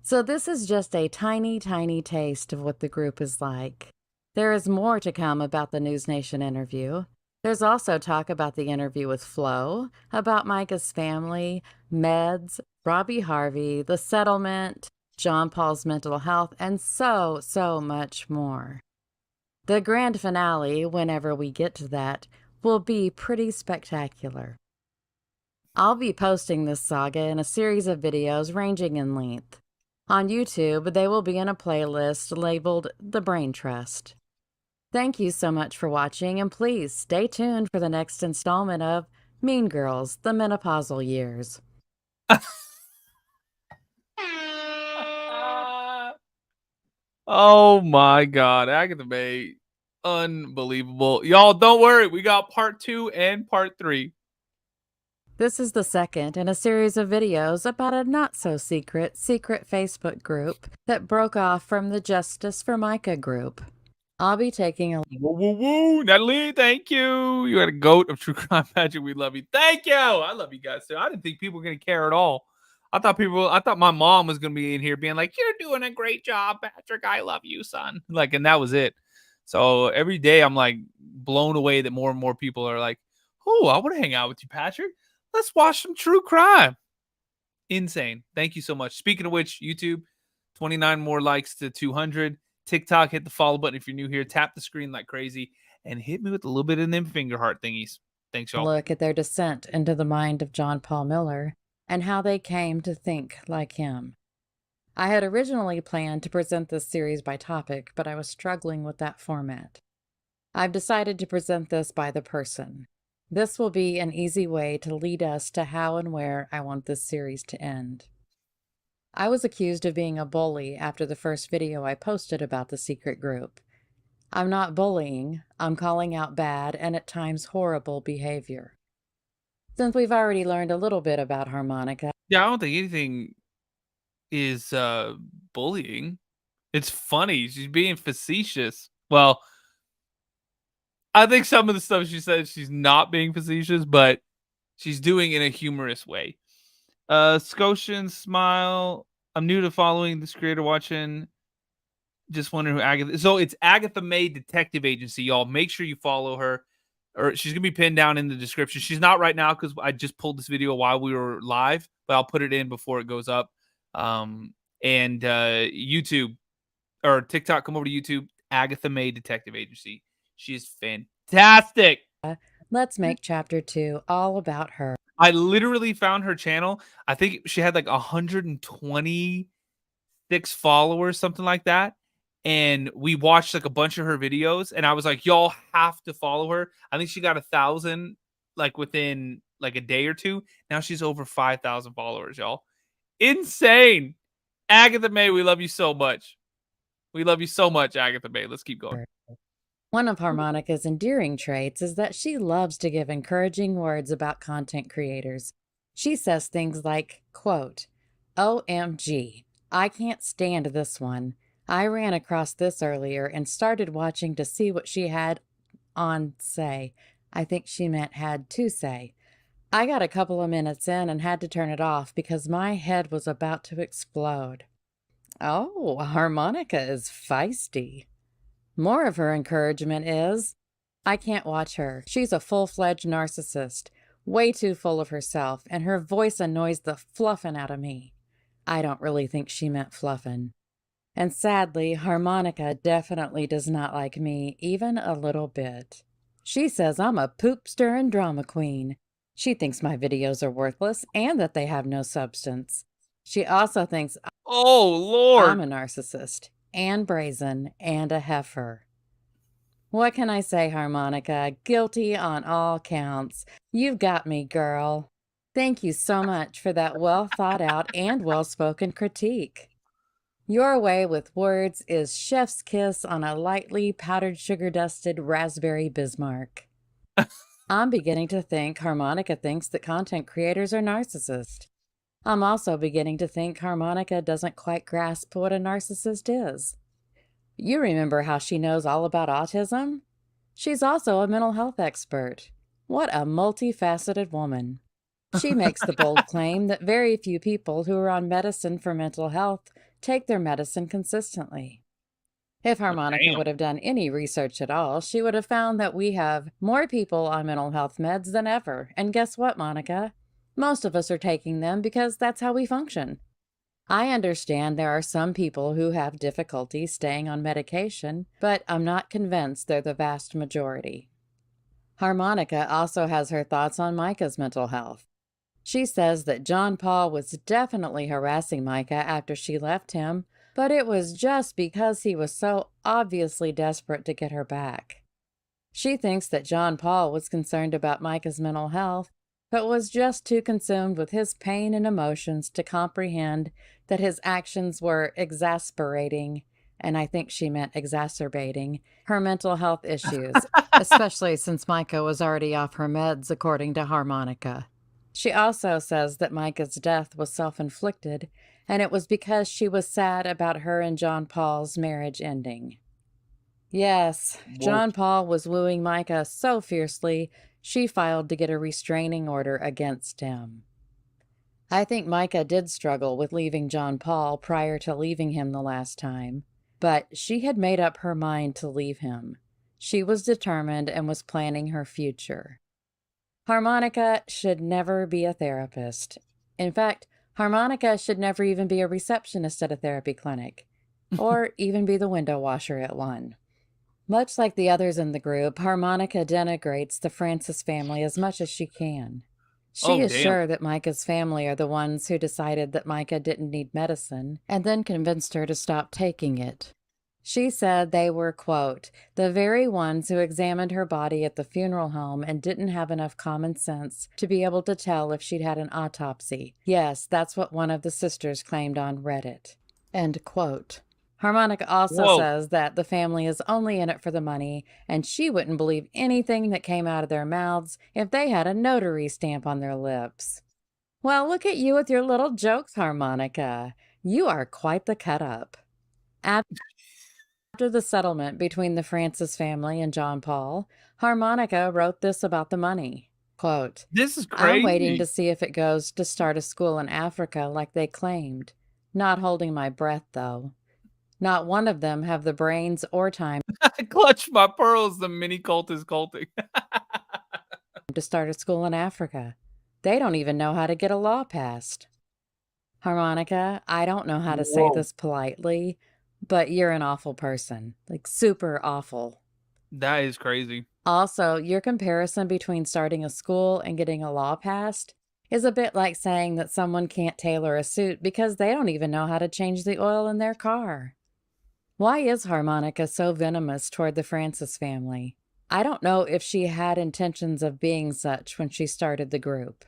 So this is just a tiny, tiny taste of what the group is like. There is more to come about the News Nation interview. There's also talk about the interview with Flo, about Micah's family, meds, Robbie Harvey, the settlement, John Paul's mental health, and so much more. The grand finale, whenever we get to that, will be pretty spectacular. I'll be posting this saga in a series of videos ranging in length. On YouTube, they will be in a playlist labeled The Brain Trust. Thank you so much for watching, and please stay tuned for the next installment of Mean Girls, The Menopausal Years.
Oh my God, Agatha May, unbelievable. Y'all, don't worry, we got part 2 and part 3.
This is the second in a series of videos about a not-so-secret Facebook group that broke off from the Justice for Micah group. I'll be taking a...
Woo, Natalie, thank you. You had a goat of true crime magic. We love you. Thank you. I love you guys too. I didn't think people were going to care at all. I thought my mom was going to be in here being like, you're doing a great job, Patrick. I love you, son. Like, and that was it. So every day I'm like blown away that more and more people are like, oh, I want to hang out with you, Patrick. Let's watch some true crime. Insane. Thank you so much. Speaking of which, YouTube, 29 more likes to 200. TikTok, hit the follow button if you're new here. Tap the screen like crazy and hit me with a little bit of them finger heart thingies. Thanks, y'all.
Look at their descent into the mind of John Paul Miller and how they came to think like him. I had originally planned to present this series by topic, but I was struggling with that format. I've decided to present this by the person. This will be an easy way to lead us to how and where I want this series to end. I was accused of being a bully after the first video I posted about the secret group. I'm not bullying, I'm calling out bad and at times horrible behavior. Since we've already learned a little bit about Harmonica...
Yeah, I don't think anything is bullying. It's funny. She's being facetious. Well, I think some of the stuff she said, she's not being facetious, but she's doing it in a humorous way. Scotian Smile. I'm new to following this creator, watching. Just wondering who Agatha. So it's Agatha May Detective Agency, y'all. Make sure you follow her, or she's gonna be pinned down in the description. She's not right now because I just pulled this video while we were live, but I'll put it in before it goes up. And YouTube or TikTok, come over to YouTube. Agatha May Detective Agency. She is fantastic.
Let's make chapter 2 all about her.
I literally found her channel. I think she had like 126 followers, something like that. And we watched like a bunch of her videos. And I was like, y'all have to follow her. I think she got 1,000 like within like a day or two. Now she's over 5,000 followers, y'all. Insane. Agatha May, we love you so much. We love you so much, Agatha May. Let's keep going.
One of Harmonica's endearing traits is that she loves to give encouraging words about content creators. She says things like, quote, OMG, I can't stand this one. I ran across this earlier and started watching to see what she had on say. I think she meant had to say. I got a couple of minutes in and had to turn it off because my head was about to explode. Oh, Harmonica is feisty. More of her encouragement is, I can't watch her. She's a full-fledged narcissist, way too full of herself, and her voice annoys the fluffin' out of me. I don't really think she meant fluffin'. And sadly, Harmonica definitely does not like me, even a little bit. She says I'm a poopster and drama queen. She thinks my videos are worthless and that they have no substance. She also thinks
oh, Lord,
I'm a narcissist and brazen and a heifer. What can I say, Harmonica? Guilty on all counts. You've got me, girl. Thank you so much for that well-thought-out and well-spoken critique. Your way with words is chef's kiss on a lightly powdered sugar-dusted raspberry Bismarck. I'm beginning to think Harmonica thinks that content creators are narcissists. I'm also beginning to think Harmonica doesn't quite grasp what a narcissist is. You remember how she knows all about autism? She's also a mental health expert. What a multifaceted woman. She makes the bold claim that very few people who are on medicine for mental health take their medicine consistently. If Harmonica would have done any research at all, she would have found that we have more people on mental health meds than ever. And guess what, Monica? Most of us are taking them because that's how we function. I understand there are some people who have difficulty staying on medication, but I'm not convinced they're the vast majority. Harmonica also has her thoughts on Micah's mental health. She says that John Paul was definitely harassing Micah after she left him, but it was just because he was so obviously desperate to get her back. She thinks that John Paul was concerned about Micah's mental health, but was just too consumed with his pain and emotions to comprehend that his actions were exasperating, and I think she meant exacerbating, her mental health issues, especially since Micah was already off her meds, according to Harmonica. She also says that Micah's death was self-inflicted, and it was because she was sad about her and John Paul's marriage ending. Yes, John Paul was wooing Micah so fiercely, she filed to get a restraining order against him. I think Micah did struggle with leaving John Paul prior to leaving him the last time, but she had made up her mind to leave him. She was determined and was planning her future. Harmonica should never be a therapist. In fact, Harmonica should never even be a receptionist at a therapy clinic, or even be the window washer at one. Much like the others in the group, Harmonica denigrates the Francis family as much as she can. She is sure that Micah's family are the ones who decided that Micah didn't need medicine, and then convinced her to stop taking it. She said they were, quote, the very ones who examined her body at the funeral home and didn't have enough common sense to be able to tell if she'd had an autopsy. Yes, that's what one of the sisters claimed on Reddit. End quote. Harmonica also says that the family is only in it for the money, and she wouldn't believe anything that came out of their mouths if they had a notary stamp on their lips. Well, look at you with your little jokes, Harmonica. You are quite the cut-up. After the settlement between the Francis family and John Paul, Harmonica wrote this about the money. Quote,
this is crazy.
I'm waiting to see if it goes to start a school in Africa like they claimed. Not holding my breath, though. Not one of them have the brains or time
clutch my pearls, the mini cult is culting.
to start a school in Africa. They don't even know how to get a law passed. Harmonica, I don't know how to say this politely, but you're an awful person. Like, super awful.
That is crazy.
Also, your comparison between starting a school and getting a law passed is a bit like saying that someone can't tailor a suit because they don't even know how to change the oil in their car. Why is Harmonica so venomous toward the Francis family? I don't know if she had intentions of being such when she started the group.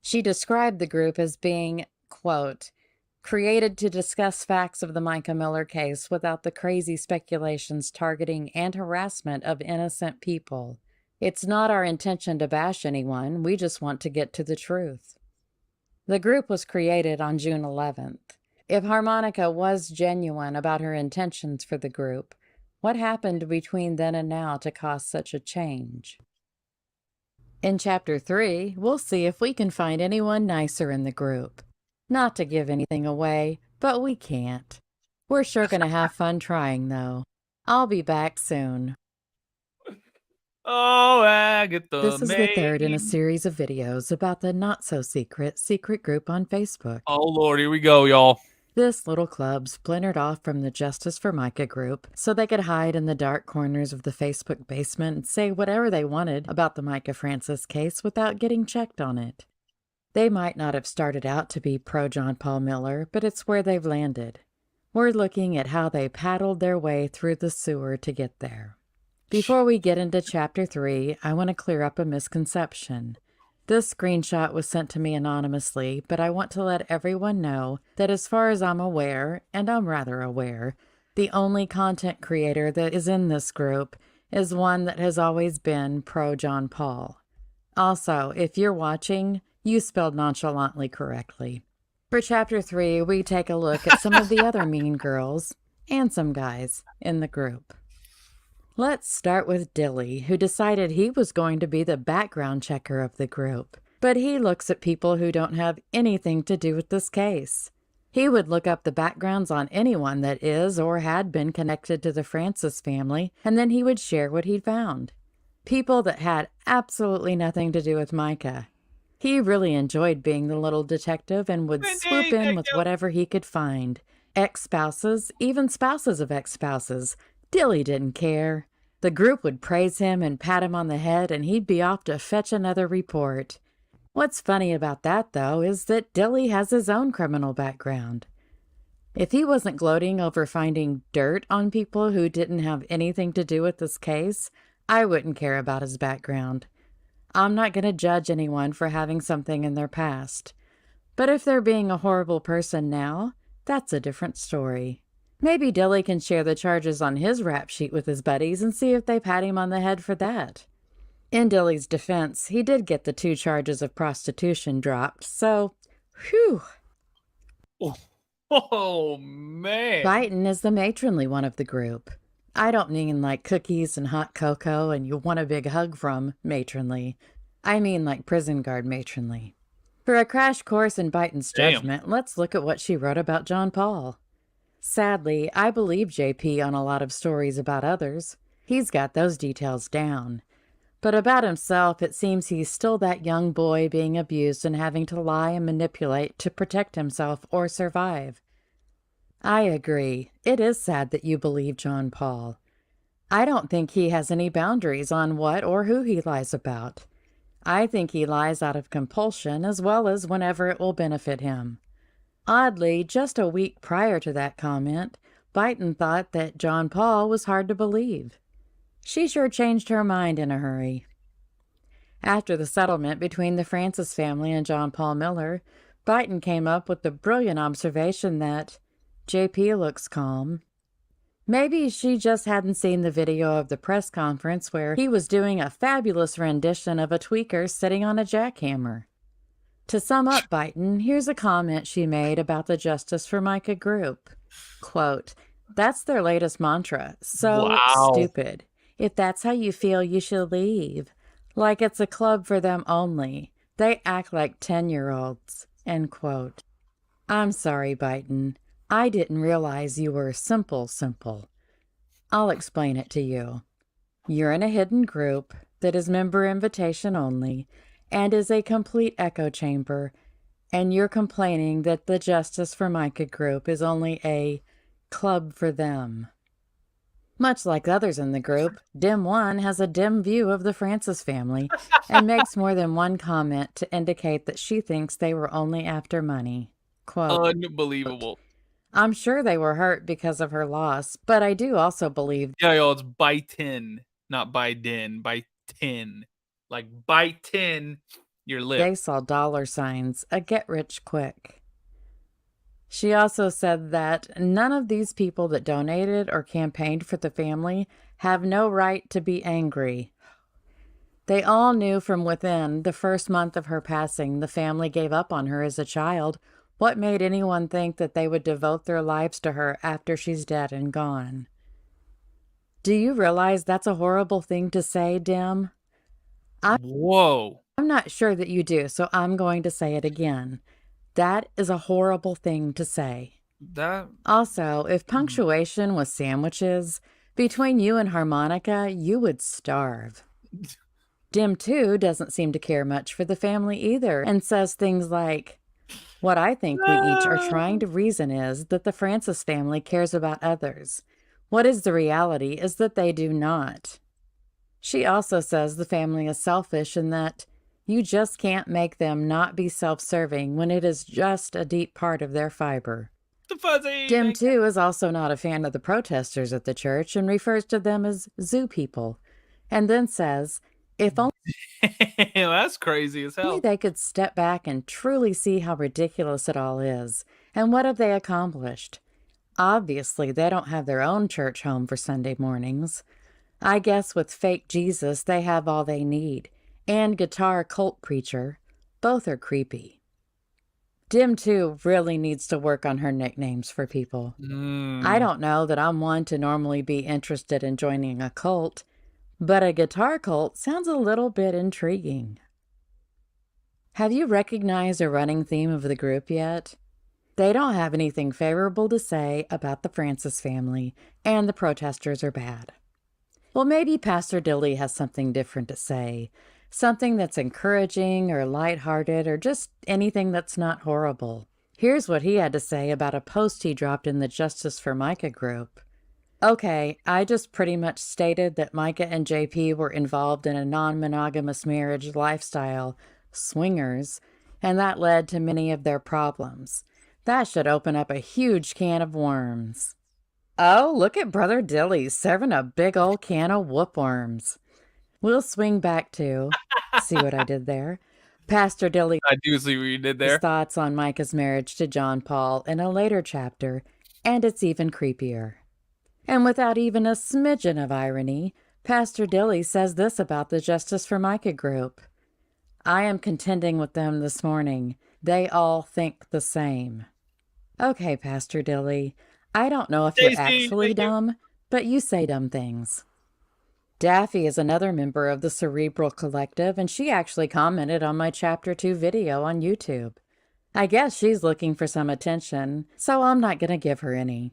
She described the group as being, quote, created to discuss facts of the Micah Miller case without the crazy speculations targeting and harassment of innocent people. It's not our intention to bash anyone, we just want to get to the truth. The group was created on June 11th. If Harmonica was genuine about her intentions for the group, what happened between then and now to cause such a change? In Chapter 3, we'll see if we can find anyone nicer in the group. Not to give anything away, but we can't. We're sure gonna have fun trying, though. I'll be back soon.
Oh, Agatha.
This is the third in a series of videos about the not-so-secret secret group on Facebook.
Oh, Lord, here we go, y'all.
This little club splintered off from the Justice for Micah group so they could hide in the dark corners of the Facebook basement and say whatever they wanted about the Micah Francis case without getting checked on it. They might not have started out to be pro-John Paul Miller, but it's where they've landed. We're looking at how they paddled their way through the sewer to get there. Before we get into Chapter 3, I want to clear up a misconception. This screenshot was sent to me anonymously, but I want to let everyone know that as far as I'm aware, and I'm rather aware, the only content creator that is in this group is one that has always been pro-John Paul. Also, if you're watching, you spelled nonchalantly correctly. For Chapter 3, we take a look at some of the other mean girls, and some guys, in the group. Let's start with Dilly, who decided he was going to be the background checker of the group. But he looks at people who don't have anything to do with this case. He would look up the backgrounds on anyone that is or had been connected to the Francis family, and then he would share what he'd found. People that had absolutely nothing to do with Micah. He really enjoyed being the little detective and would swoop in with whatever he could find. Ex-spouses, even spouses of ex-spouses. Dilly didn't care. The group would praise him and pat him on the head, and he'd be off to fetch another report. What's funny about that, though, is that Dilly has his own criminal background. If he wasn't gloating over finding dirt on people who didn't have anything to do with this case, I wouldn't care about his background. I'm not going to judge anyone for having something in their past. But if they're being a horrible person now, that's a different story. Maybe Dilly can share the charges on his rap sheet with his buddies and see if they pat him on the head for that. In Dilly's defense, he did get the 2 charges of prostitution dropped, so, whew.
Oh, man.
Beaston is the matronly one of the group. I don't mean like cookies and hot cocoa and you want a big hug from matronly. I mean like prison guard matronly. For a crash course in Beaston's judgment, let's look at what she wrote about John Paul. Sadly, I believe JP on a lot of stories about others. He's got those details down. But about himself, it seems he's still that young boy being abused and having to lie and manipulate to protect himself or survive. I agree. It is sad that you believe John Paul. I don't think he has any boundaries on what or who he lies about. I think he lies out of compulsion as well as whenever it will benefit him. Oddly, just a week prior to that comment, Beaston thought that John Paul was hard to believe. She sure changed her mind in a hurry. After the settlement between the Francis family and John Paul Miller, Beaston came up with the brilliant observation that JP looks calm. Maybe she just hadn't seen the video of the press conference where he was doing a fabulous rendition of a tweaker sitting on a jackhammer. To sum up Beaston, here's a comment she made about the Justice for Micah group. Quote, "That's their latest mantra. So stupid. If that's how you feel, you should leave. Like it's a club for them only. They act like 10-year-olds. End quote. I'm sorry, Beaston. I didn't realize you were simple. I'll explain it to you. You're in a hidden group that is member invitation only and is a complete echo chamber, and you're complaining that the Justice for Micah group is only a club for them. Much like others in the group, Dim One has a dim view of the Francis family and makes more than one comment to indicate that she thinks they were only after money. Quote,
unbelievable.
I'm sure they were hurt because of her loss, but I do also believe...
Yeah, yo, it's Beaston. not Biden, by 10. Like by 10 your lip.
They saw dollar signs, a get rich quick. She also said that none of these people that donated or campaigned for the family have no right to be angry. They all knew from within the first month of her passing the family gave up on her as a child. What made anyone think that they would devote their lives to her after she's dead and gone? Do you realize that's a horrible thing to say, Dim?
Whoa.
I'm not sure that you do, so I'm going to say it again. That is a horrible thing to say. Also, if punctuation was sandwiches, between you and harmonica, you would starve. Dim 2 doesn't seem to care much for the family either and says things like, "What I think we each are trying to reason is that the Francis family cares about others. What is the reality is that they do not." She also says the family is selfish and that you just can't make them not be self-serving when it is just a deep part of their fiber.
The fuzzy.
Dim 2 is also not a fan of the protesters at the church and refers to them as zoo people, and then says, if only
that's crazy as hell.
they could step back and truly see how ridiculous it all is. And what have they accomplished? Obviously, they don't have their own church home for Sunday mornings. I guess with fake Jesus, they have all they need. And guitar cult preacher. Both are creepy. Dim 2 really needs to work on her nicknames for people. I don't know that I'm one to normally be interested in joining a cult, but a guitar cult sounds a little bit intriguing. Have you recognized a running theme of the group yet? They don't have anything favorable to say about the Francis family, and the protesters are bad. Well, maybe Pastor Dilly has something different to say. Something that's encouraging or lighthearted or just anything that's not horrible. Here's what he had to say about a post he dropped in the Justice for Micah group. Okay, I just pretty much stated that Micah and JP were involved in a non-monogamous marriage lifestyle, swingers, and that led to many of their problems. That should open up a huge can of worms. Oh, look at Brother Dilly serving a big old can of whoopworms. We'll swing back to, see what I did there? Pastor Dilly.
I do see what you did there.
His thoughts on Micah's marriage to John Paul in a later chapter, and it's even creepier. And without even a smidgen of irony, Pastor Dilly says this about the Justice for Micah group. I am contending with them this morning. They all think the same. Okay, Pastor Dilly, I don't know if you're actually dumb, but you say dumb things. Daffy is another member of the Cerebral Collective, and she actually commented on my Chapter 2 video on YouTube. I guess she's looking for some attention, so I'm not going to give her any.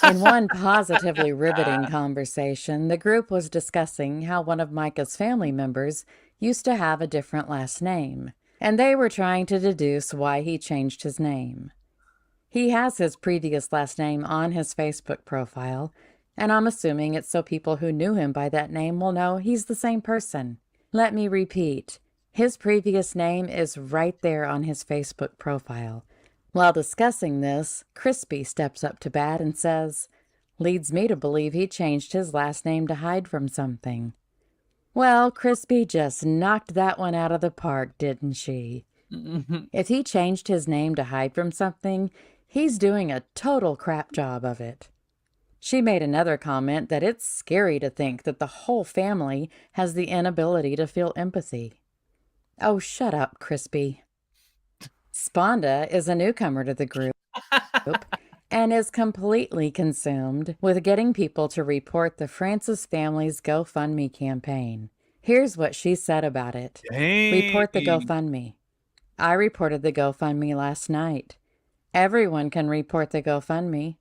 In one positively riveting conversation, the group was discussing how one of Micah's family members used to have a different last name, and they were trying to deduce why he changed his name. He has his previous last name on his Facebook profile, and I'm assuming it's so people who knew him by that name will know he's the same person. Let me repeat, his previous name is right there on his Facebook profile. While discussing this, Kristi steps up to bat and says, leads me to believe he changed his last name to hide from something. Well, Kristi just knocked that one out of the park, didn't she? If he changed his name to hide from something, he's doing a total crap job of it. She made another comment that it's scary to think that the whole family has the inability to feel empathy. Oh, shut up, Kristi. Sponda is a newcomer to the group and is completely consumed with getting people to report the Francis family's GoFundMe campaign. Here's what she said about it. Report the GoFundMe. I reported the GoFundMe last night. Everyone can report the GoFundMe.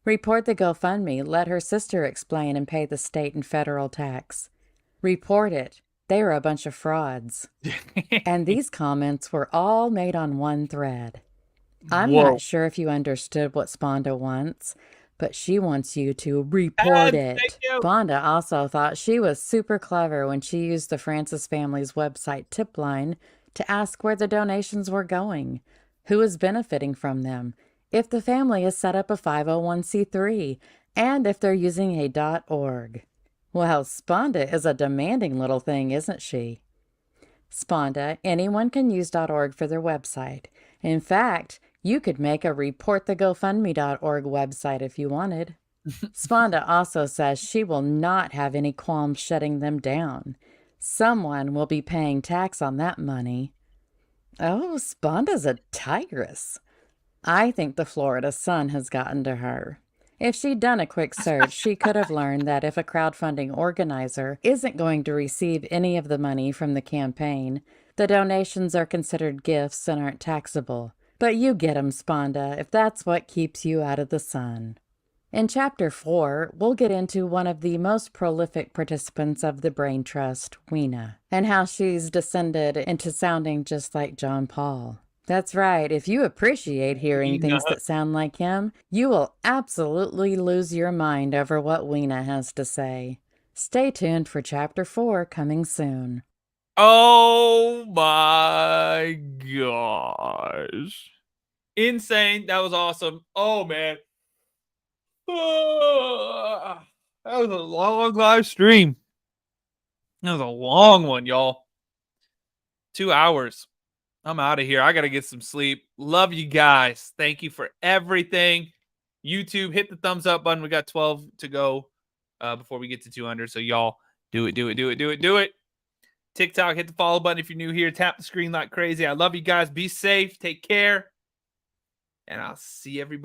Report the GoFundMe, let her sister explain and pay the state and federal tax. Report it. They are a bunch of frauds. And these comments were all made on one thread. I'm not sure if you understood what Sponda wants, but she wants you to report it. Sponda also thought she was super clever when she used the Francis family's website tip line to ask where the donations were going, who is benefiting from them, if the family has set up a 501c3, and if they're using a .org. Well, Sponda is a demanding little thing, isn't she? Sponda, anyone can use.org for their website. In fact, you could make a reportthegofundme.org website if you wanted. Sponda also says she will not have any qualms shutting them down. Someone will be paying tax on that money. Oh, Sponda's a tigress. I think the Florida sun has gotten to her. If she'd done a quick search, she could have learned that if a crowdfunding organizer isn't going to receive any of the money from the campaign, the donations are considered gifts and aren't taxable. But you get 'em, Sponda, if that's what keeps you out of the sun. In Chapter 4, we'll get into one of the most prolific participants of the Brain Trust, Weena, and how she's descended into sounding just like John Paul. That's right, if you appreciate hearing things that sound like him, you will absolutely lose your mind over what Weena has to say. Stay tuned for Chapter 4 coming soon.
Oh my gosh. Insane. That was awesome. Oh, man. That was a long live stream. That was a long one, y'all. 2 hours. I'm out of here. I got to get some sleep. Love you guys. Thank you for everything. YouTube, hit the thumbs up button. We got 12 to go before we get to 200. So y'all do it. TikTok, hit the follow button if you're new here. Tap the screen like crazy. I love you guys. Be safe. Take care. And I'll see everybody.